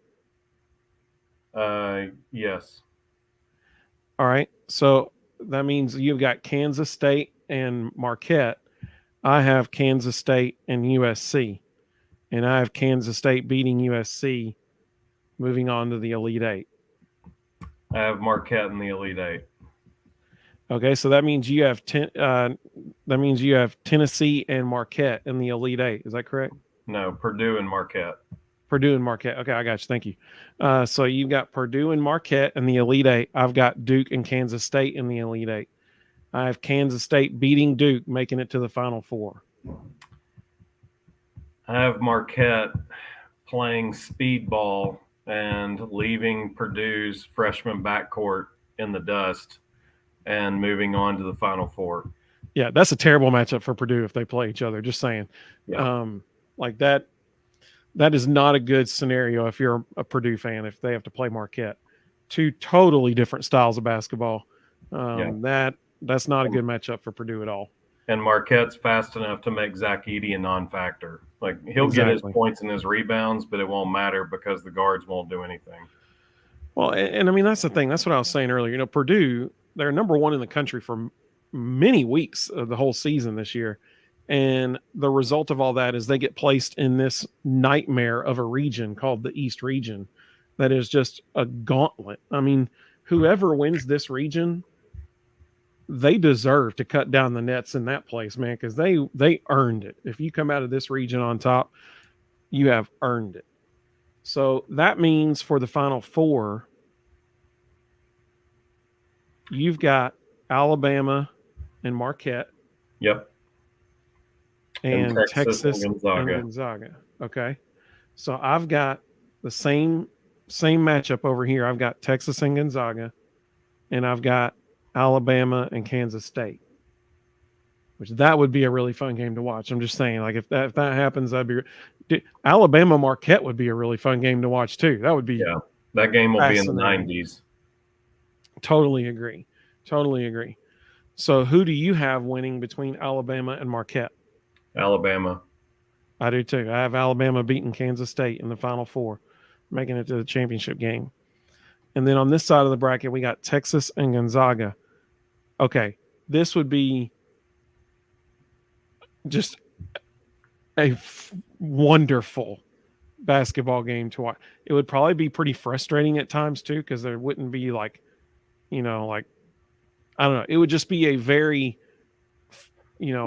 Yes. All right. So that means you've got Kansas State and Marquette. I have Kansas State and USC. And I have Kansas State beating USC, moving on to the Elite Eight. I have Marquette in the Elite Eight. Okay, so that means you have Tennessee and Marquette in the Elite Eight. Is that correct? No, Purdue and Marquette. Purdue and Marquette. Okay, I got you. Thank you. So you've got Purdue and Marquette in the Elite Eight. I've got Duke and Kansas State in the Elite Eight. I have Kansas State beating Duke, making it to the Final Four. I have Marquette playing speedball and leaving Purdue's freshman backcourt in the dust and moving on to the Final Four. Yeah, that's a terrible matchup for Purdue if they play each other. Just saying. Yeah. Like that is not a good scenario if you're a Purdue fan, if they have to play Marquette. Two totally different styles of basketball. That's not a good matchup for Purdue at all. And Marquette's fast enough to make Zach Edey a non-factor. Like, he'll get his points and his rebounds, but it won't matter because the guards won't do anything. Well, and I mean, that's the thing. That's what I was saying earlier. You know, Purdue, they're number one in the country for many weeks of the whole season this year. And the result of all that is they get placed in this nightmare of a region called the East region that is just a gauntlet. I mean, whoever wins this region, they deserve to cut down the nets in that place, man, because they earned it. If you come out of this region on top, you have earned it. So that means for the Final Four, you've got Alabama and Marquette. Yep. And Texas and Gonzaga. Okay. So I've got the same matchup over here. I've got Texas and Gonzaga, and I've got Alabama and Kansas State, which that would be a really fun game to watch. I'm just saying, like, if that happens, Alabama Marquette would be a really fun game to watch too. That would be, yeah. That game will be in the 90s. Totally agree. So who do you have winning between Alabama and Marquette? Alabama. I do too. I have Alabama beating Kansas State in the Final Four, making it to the championship game. And then on this side of the bracket, we got Texas and Gonzaga. Okay, this would be just a wonderful basketball game to watch. It would probably be pretty frustrating at times too, because there wouldn't be like, I don't know. It would just be a very,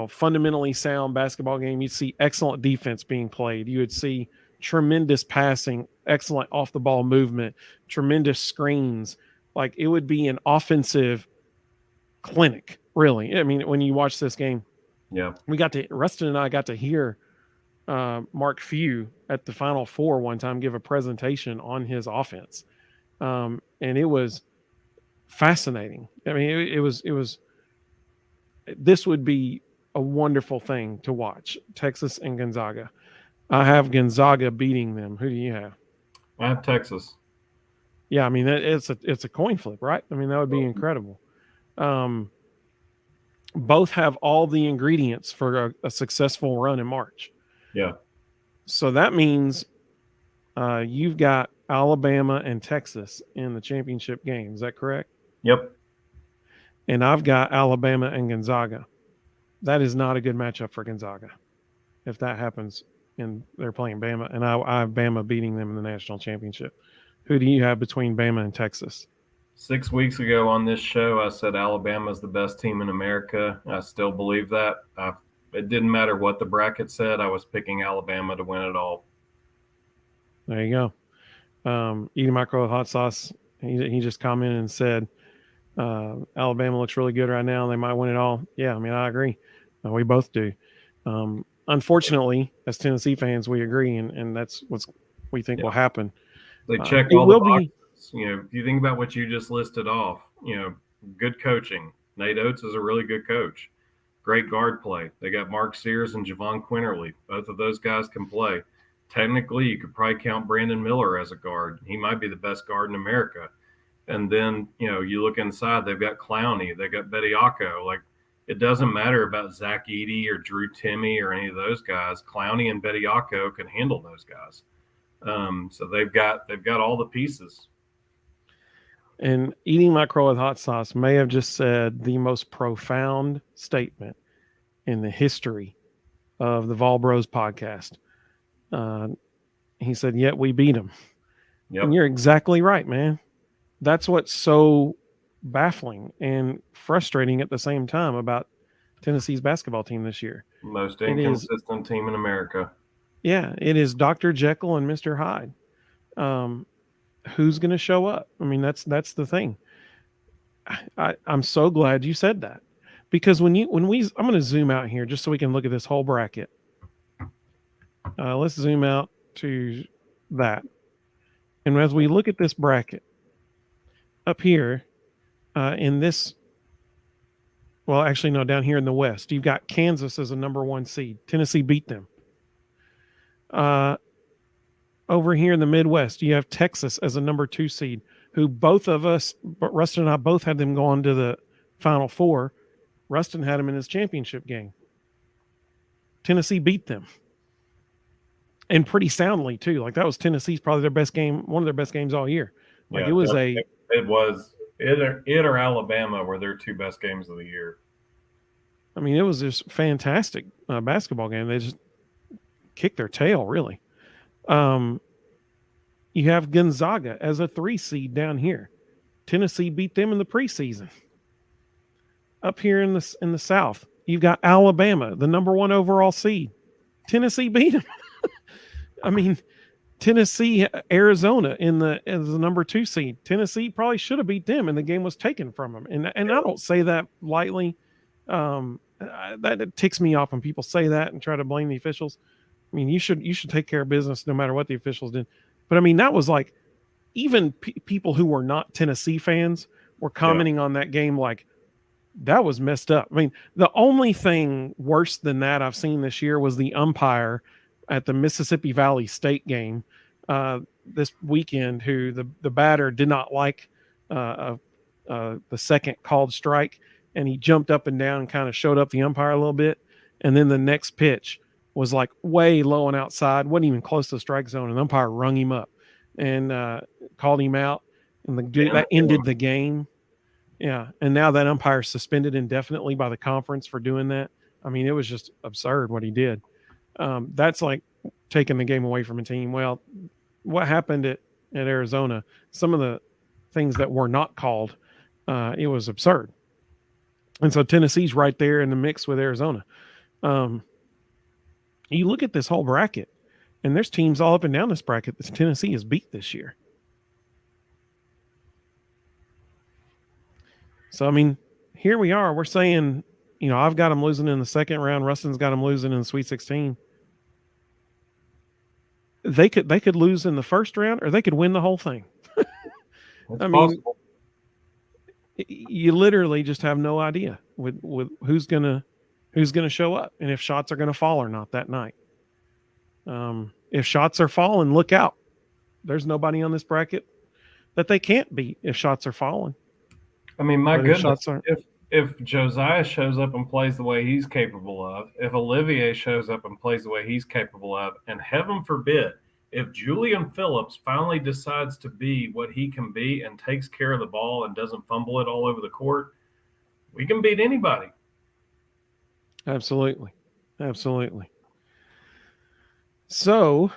fundamentally sound basketball game. You'd see excellent defense being played. You would see tremendous passing, excellent off the ball movement, tremendous screens. Like, it would be an offensive clinic, really. I mean, when you watch this game, yeah, Rustin and I got to hear Mark Few at the Final Four one time give a presentation on his offense. And it was fascinating. I mean, this would be a wonderful thing to watch. Texas and Gonzaga. I have Gonzaga beating them. Who do you have? I have Texas. Yeah, I mean, it's a coin flip, right? I mean, that would be incredible. Both have all the ingredients for a successful run in March. Yeah. So that means you've got Alabama and Texas in the championship game. Is that correct? Yep. And I've got Alabama and Gonzaga. That is not a good matchup for Gonzaga if that happens and they're playing Bama. And I have Bama beating them in the national championship. Who do you have between Bama and Texas? 6 weeks ago on this show, I said Alabama is the best team in America. I still believe that. It didn't matter what the bracket said. I was picking Alabama to win it all. There you go. Eating Micro with Hot Sauce, he just commented and said, Alabama looks really good right now. They might win it all. Yeah, I mean, I agree. We both do. Unfortunately, as Tennessee fans, we agree, and that's what we think will happen. They check all the boxes. If you think about what you just listed off, good coaching. Nate Oates is a really good coach. Great guard play. They got Mark Sears and Javon Quinterly. Both of those guys can play. Technically, you could probably count Brandon Miller as a guard. He might be the best guard in America. And then, you look inside, they've got Clowney, they've got Bediako. Like, it doesn't matter about Zach Edey or Drew Timmy or any of those guys. Clowney and Bediako can handle those guys. So they've got all the pieces. And eating my crow with hot sauce may have just said the most profound statement in the history of the Vol Bros podcast. Uh, he said, "Yet we beat them." Yep. And you're exactly right, man. That's what's so baffling and frustrating at the same time about Tennessee's basketball team this year. Most inconsistent team in America. Yeah, it is Dr. Jekyll and Mr. Hyde. Who's going to show up? I mean, that's the thing. I'm so glad you said that, because I'm going to zoom out here just so we can look at this whole bracket. Let's zoom out to that, and as we look at this bracket up here, in this, well, actually no, down here in the West, you've got Kansas as a number 1 seed. Tennessee beat them. Over here in the Midwest, you have Texas as a number 2 seed, who both of us, but Rustin and I both had them going to the Final Four. Rustin had them in his championship game. Tennessee beat them, and pretty soundly too. Like, that was Tennessee's probably their best game, one of their best games all year. Like, yeah, it was it or Alabama were their 2 best games of the year. I mean, it was just fantastic basketball game. They just kicked their tail, really. You have Gonzaga as a 3 seed down here. Tennessee beat them in the preseason. Up here in the South, you've got Alabama, the number 1 overall seed. Tennessee beat them. I mean, Tennessee, Arizona as the number 2 seed. Tennessee probably should have beat them, and the game was taken from them. And I don't say that lightly. That it ticks me off when people say that and try to blame the officials. I mean, you should take care of business no matter what the officials did. But I mean, that was like, even people who were not Tennessee fans were commenting on that game like, that was messed up. I mean, the only thing worse than that I've seen this year was the umpire at the Mississippi Valley State game this weekend, who the batter did not like the second called strike, and he jumped up and down and kind of showed up the umpire a little bit. And then the next pitch was like way low and outside, wasn't even close to the strike zone, and the umpire rung him up and called him out, and that ended the game. Yeah, and now that umpire is suspended indefinitely by the conference for doing that. I mean, it was just absurd what he did. That's like taking the game away from a team. Well, what happened at Arizona, some of the things that were not called, it was absurd. And so Tennessee's right there in the mix with Arizona. You look at this whole bracket, and there's teams all up and down this bracket that Tennessee has beat this year. So, I mean, here we are. We're saying, I've got them losing in the second round. Rustin's got them losing in the Sweet 16. They could lose in the first round, or they could win the whole thing. I mean, possible. You literally just have no idea with who's gonna show up, and if shots are gonna fall or not that night. If shots are falling, look out. There's nobody on this bracket that they can't beat if shots are falling. I mean, my goodness, if Josiah shows up and plays the way he's capable of, if Olivier shows up and plays the way he's capable of, and heaven forbid, if Julian Phillips finally decides to be what he can be and takes care of the ball and doesn't fumble it all over the court, we can beat anybody. Absolutely. So,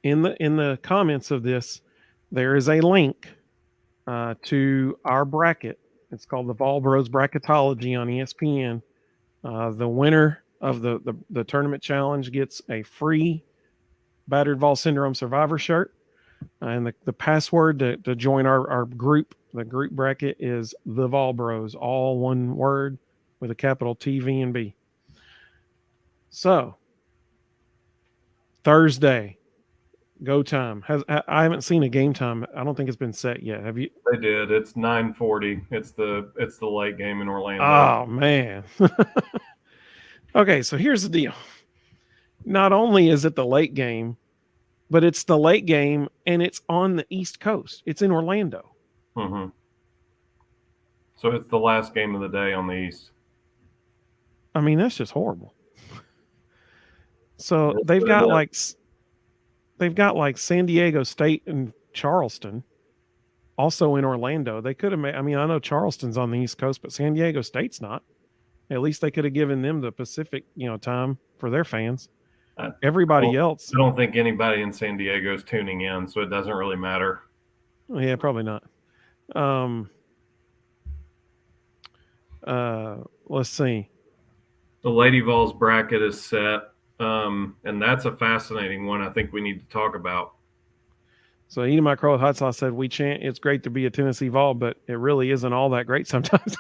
in the comments of this, there is a link to our bracket. It's called the Vol Bros Bracketology on ESPN. The winner of the tournament challenge gets a free Battered Vol Syndrome Survivor shirt. And the password to join our group, the group bracket, is the Vol Bros, all one word with a capital T, V, and B. So, Thursday, go time. I haven't seen a game time. I don't think it's been set yet. Have you? They did. It's 9:40. It's the late game in Orlando. Oh man. Okay, so here's the deal. Not only is it the late game, but it's the late game and it's on the East Coast. It's in Orlando. Mm-hmm. So it's the last game of the day on the East. I mean, that's just horrible. So That's what it is. they've got like San Diego State and Charleston also in Orlando. They could have made. I mean, I know Charleston's on the East Coast, but San Diego State's not. At least they could have given them the Pacific, time for their fans. I Everybody don't, else, I don't think anybody in San Diego is tuning in, so it doesn't really matter. yeah, probably not. Um, let's see. The Lady Vols bracket is set, and that's a fascinating one. I think we need to talk about. So eating my crow with hot sauce said we chant it's great to be a Tennessee Vol, but it really isn't all that great sometimes.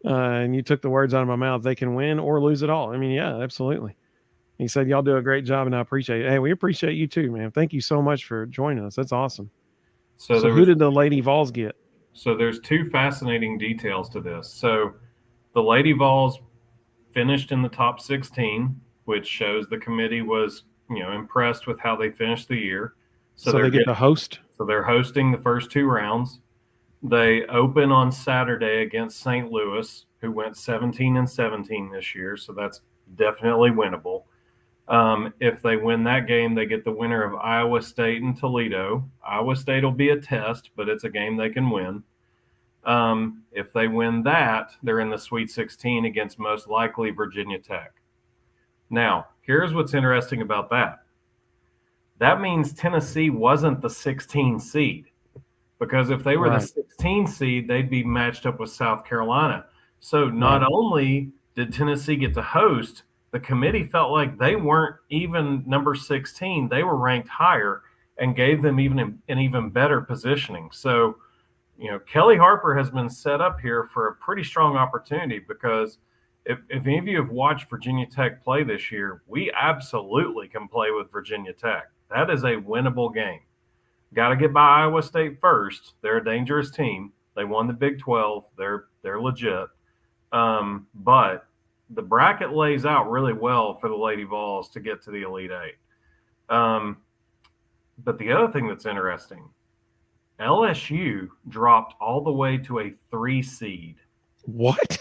And you took the words out of my mouth. They can win or lose it all. I mean, yeah, absolutely. He said y'all do a great job, and I appreciate it. Hey, we appreciate you too, man. Thank you so much for joining us. That's awesome. So So there who was did the Lady Vols get? so there's two fascinating details to this. So the Lady Vols finished in the top 16, which shows the committee was impressed with how they finished the year. So So they get the host. so they're hosting the first two rounds. They open on Saturday against St. Louis, who went 17-17 this year, so that's definitely winnable. If they win that game, they get the winner of Iowa State and Toledo. Iowa State will be a test, but it's a game they can win. If they win that, they're in the Sweet 16 against most likely Virginia Tech. Now, here's what's interesting about that. That means Tennessee wasn't the 16 seed, because if they were the 16 seed, they'd be matched up with South Carolina. So not only did Tennessee get to host, the committee felt like they weren't even number 16. They were ranked higher and gave them even an even better positioning. So, Kelly Harper has been set up here for a pretty strong opportunity, because if any of you have watched Virginia Tech play this year, we absolutely can play with Virginia Tech. That is a winnable game. Got to get by Iowa State first. They're a dangerous team. They won the Big 12. They're legit. But the bracket lays out really well for the Lady Vols to get to the Elite Eight. But the other thing that's interesting, LSU dropped all the way to a 3 seed. What?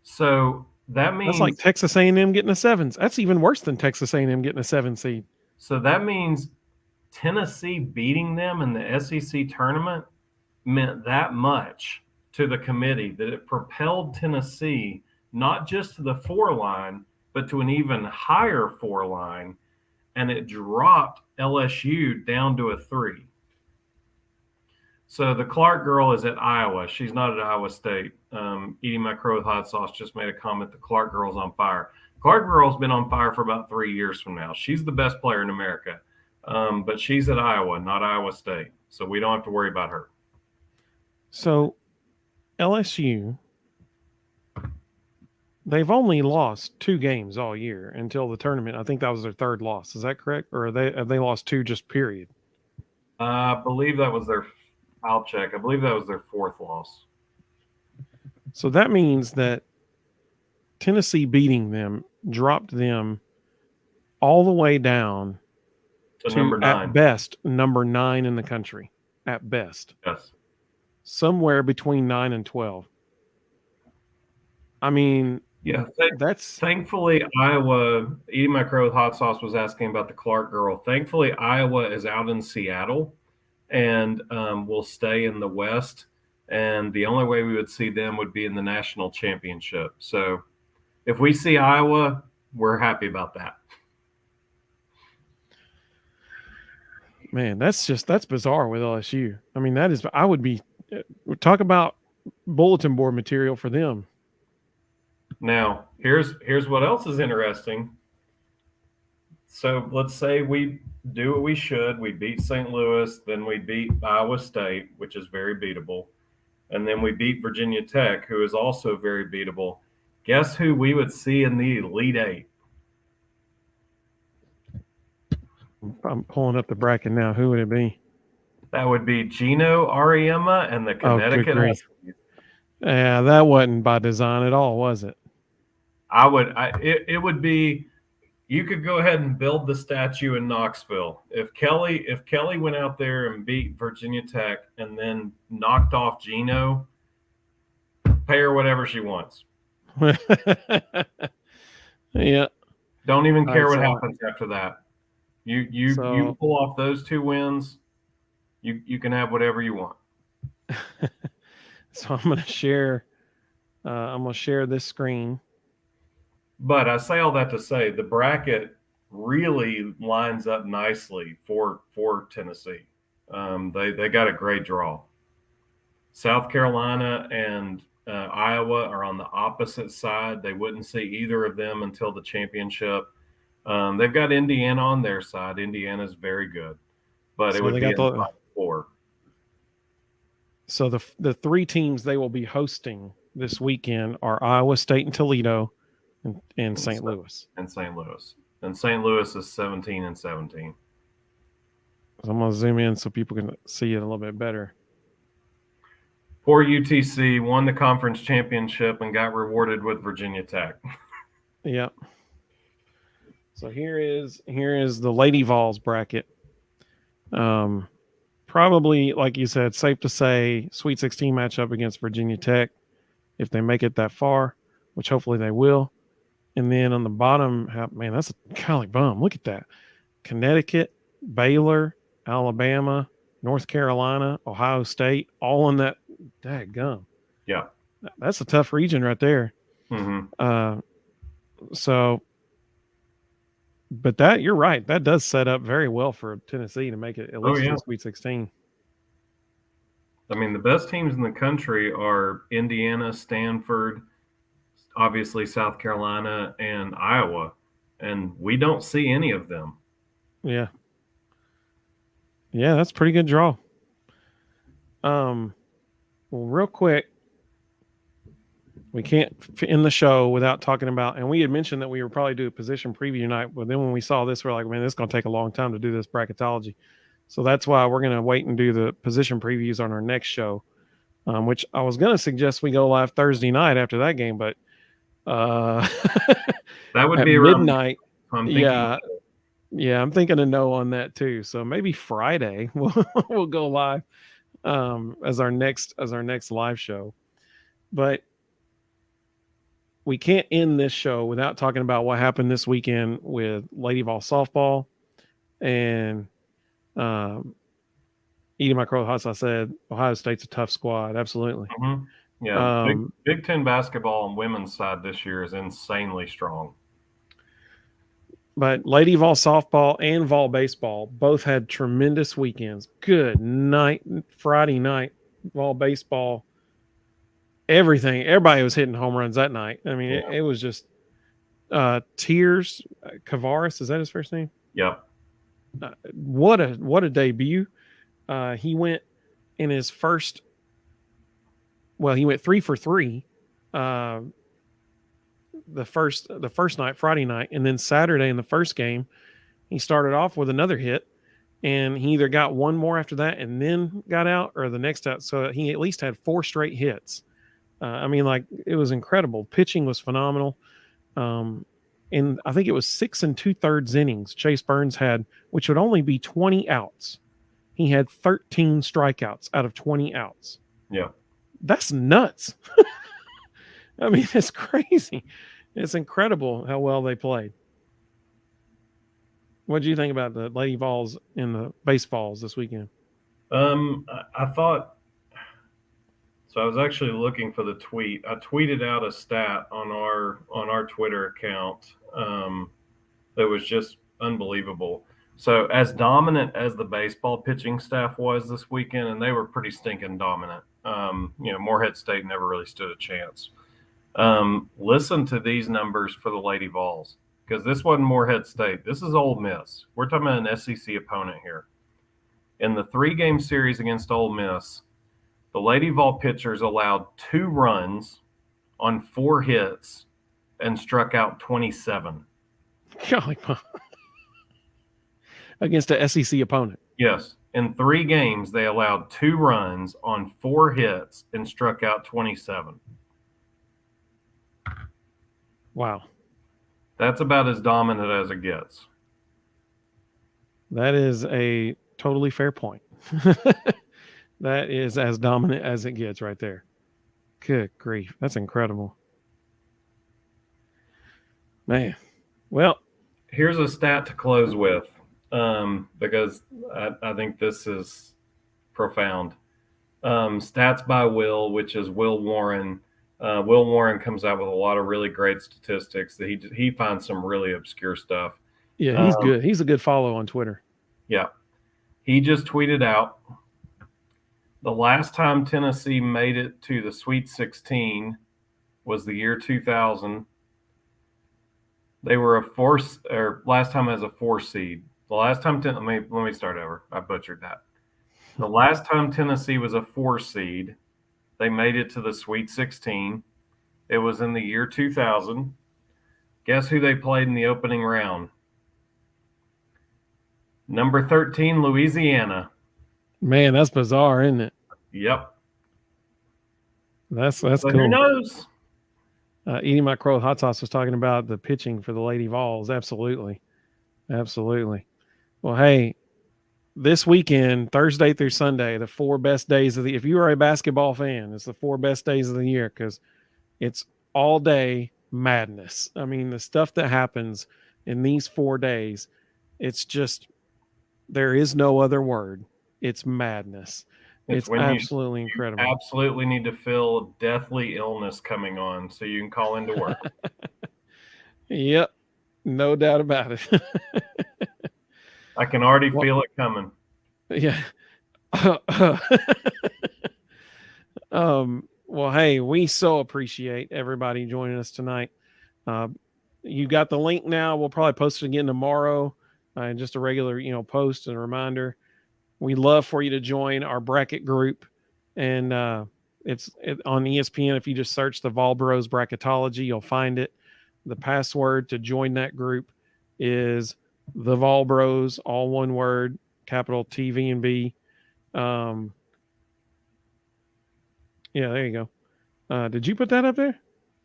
So that means that's like Texas A&M getting a 7. That's even worse than Texas A&M getting a 7 seed. So that means Tennessee beating them in the SEC tournament meant that much to the committee that it propelled Tennessee not just to the 4 line, but to an even higher 4 line, and it dropped LSU down to a 3. So the Clark girl is at Iowa. She's not at Iowa State. Eating my crow with hot sauce just made a comment. The Clark girl's on fire. Clark girl's been on fire for about 3 years from now. She's the best player in America, but she's at Iowa, not Iowa State. So we don't have to worry about her. So LSU, they've only lost 2 games all year until the tournament. I think that was their 3rd loss. Is that correct? Or have they lost 2 just period? I believe that was their – I'll check. I believe that was their 4th loss. So that means that Tennessee beating them dropped them all the way down to number 9. At best, number 9 in the country. At best. Yes. Somewhere between 9 and 12. I mean, yeah, that's thankfully Iowa. Eating my crow with hot sauce was asking about the Clark girl. Thankfully, Iowa is out in Seattle, and will stay in the West. And the only way we would see them would be in the national championship. So, if we see Iowa, we're happy about that. Man, that's bizarre with LSU. I mean, I would be talk about bulletin board material for them. Now, here's what else is interesting. So let's say we do what we should. We beat St. Louis, then we beat Iowa State, which is very beatable, and then we beat Virginia Tech, who is also very beatable. Guess who we would see in the Elite Eight? I'm pulling up the bracket now. Who would it be? That would be Gino Auriemma and the Connecticut Huskies. Yeah, that wasn't by design at all, was it? It would be You could go ahead and build the statue in Knoxville. If Kelly went out there and beat Virginia Tech and then knocked off Gino, pay her whatever she wants. Yeah. Don't even All care right, what so happens after that. You so pull off those 2 wins, you can have whatever you want. so I'm gonna share. I'm gonna share this screen. But I say all that to say the bracket really lines up nicely for Tennessee. They got a great draw. South Carolina and Iowa are on the opposite side. They wouldn't see either of them until the championship. They've got Indiana on their side. Indiana's very good, but it So would they be got in the the. Final Four. So the three teams they will be hosting this weekend are Iowa State and Toledo, and And St. Louis. St. Louis. And St. Louis is 17-17. So I'm gonna zoom in so people can see it a little bit better. Poor UTC won the conference championship and got rewarded with Virginia Tech. Yep. So here is the Lady Vols bracket. Probably like you said, safe to say Sweet 16 matchup against Virginia Tech if they make it that far, which hopefully they will. And then on the bottom, man, that's a golly bum. Look at that. Connecticut, Baylor, Alabama, North Carolina, Ohio State, all in that. Dadgum. Yeah. That's a tough region right there. Mm-hmm. So, but that you're right. That does set up very well for Tennessee to make it at least to the Sweet 16. I mean, the best teams in the country are Indiana, Stanford, obviously South Carolina, and Iowa, and we don't see any of them. Yeah. Yeah, that's a pretty good draw. Well, real quick, we can't end the show without talking about, and we had mentioned that we would probably do a position preview night, but then when we saw this, we're like, man, this is going to take a long time to do this bracketology. So that's why we're going to wait and do the position previews on our next show, which I was going to suggest we go live Thursday night after that game, but that would at be midnight. Yeah. Yeah, I'm thinking a no on that too. So maybe Friday we'll go live as our next live show. But we can't end this show without talking about what happened this weekend with Lady Vol softball and eating my crow hots. I said Ohio State's a tough squad. Absolutely. Mm-hmm. Yeah, Big Ten basketball on women's side this year is insanely strong. But Lady Vol softball and Vol baseball both had tremendous weekends. Good night, Friday night, Vol baseball. Everything, everybody was hitting home runs that night. I mean, it was just Tears Kavaris. Is that his first name? Yep. What a debut! He went in his first. Well, he went 3 for 3. The first night, Friday night, and then Saturday in the first game, he started off with another hit, and he either got one more after that and then got out, or the next out. So he at least had 4 straight hits. I mean, like, it was incredible. Pitching was phenomenal. And I think it was 6 2/3 innings Chase Burns had, which would only be 20 outs. He had 13 strikeouts out of 20 outs. Yeah. That's nuts. I mean, it's crazy. It's incredible how well they played. What do you think about the Lady Vols and the baseballs this weekend? I thought so. I was actually looking for the tweet. I tweeted out a stat on our Twitter account that was just unbelievable. So, as dominant as the baseball pitching staff was this weekend, and they were pretty stinking dominant. Morehead State never really stood a chance. Listen to these numbers for the Lady Vols, because this wasn't Morehead State. This is Ole Miss. We're talking about an SEC opponent here. In the 3-game series against Ole Miss, the Lady Vol pitchers allowed 2 runs on 4 hits and struck out 27. Golly, against a SEC opponent. Yes. In 3 games, they allowed 2 runs on 4 hits and struck out 27. Wow. That's about as dominant as it gets. That is a totally fair point. That is as dominant as it gets right there. Good grief. That's incredible. Man. Well, here's a stat to close with, because I think this is profound. Stats by Will, which is Will Warren. Will Warren comes out with a lot of really great statistics that he finds some really obscure stuff. yeah, he's good. He's a good follow on Twitter. Yeah. He just tweeted out the last time Tennessee made it to the Sweet 16 was the year 2000. They were a force, or last time as a 4 seed. The last time, let me start over. I butchered that. The last time Tennessee was a 4 seed, they made it to the Sweet 16. It was in the year 2000. Guess who they played in the opening round? Number 13, Louisiana. Man, that's bizarre, isn't it? Yep. That's but cool. Who knows? Eating My Crow Hot Sauce was talking about the pitching for the Lady Vols. Absolutely. Absolutely. Well, hey, this weekend, Thursday through Sunday, the 4 best days of the, if you are a basketball fan, it's the 4 best days of the year because it's all day madness. I mean, the stuff that happens in these 4 days, it's just, there is no other word. It's madness. It's absolutely incredible. You absolutely need to feel deathly illness coming on so you can call into work. Yep. No doubt about it. I can already feel it coming. Yeah. Well, hey, we so appreciate everybody joining us tonight. You got the link now. We'll probably post it again tomorrow. Just a regular, post and a reminder. We'd love for you to join our bracket group, and it's on ESPN. If you just search the Vol Bros Bracketology, you'll find it. The password to join that group is the Vol Bros, all one word, capital T, V, and B. Yeah, there you go. Did you put that up there?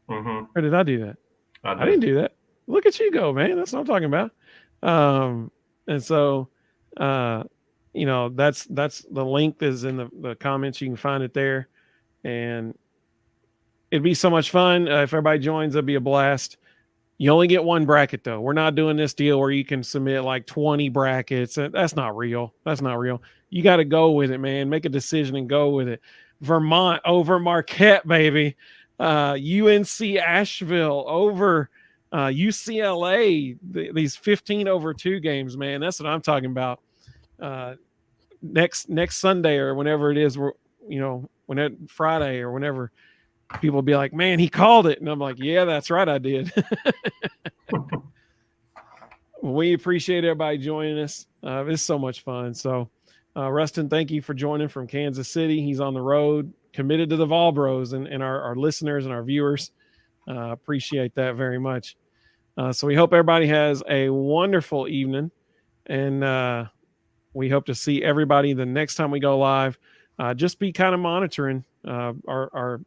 Mm-hmm. Or did I do that? I didn't do that. Look at you go, man. That's what I'm talking about. And so, that's the link is in the comments. You can find it there, and it'd be so much fun if everybody joins. It'd be a blast. You only get one bracket though. We're not doing this deal where you can submit like 20 brackets. That's not real. That's not real. You got to go with it, man. Make a decision and go with it. Vermont over Marquette, baby. UNC Asheville over UCLA. These 15-over-2 games, man. That's what I'm talking about. Next Sunday or whenever it is, when it Friday or whenever, people will be like, man, he called it. And I'm like, yeah, that's right, I did. We appreciate everybody joining us. It's so much fun. So, Rustin, thank you for joining from Kansas City. He's on the road, committed to the Vol Bros and our listeners and our viewers. Appreciate that very much. So we hope everybody has a wonderful evening, and we hope to see everybody the next time we go live. Just be kind of monitoring our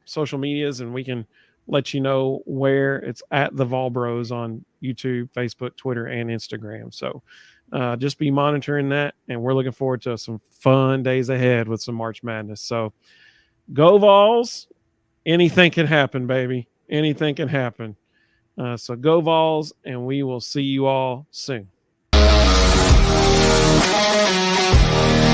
social medias, and we can let you know where it's at the Vol Bros on YouTube, Facebook, Twitter, and Instagram. So just be monitoring that, and we're looking forward to some fun days ahead with some March Madness. So go Vols. Anything can happen, baby. Anything can happen. So go Vols, and we will see you all soon.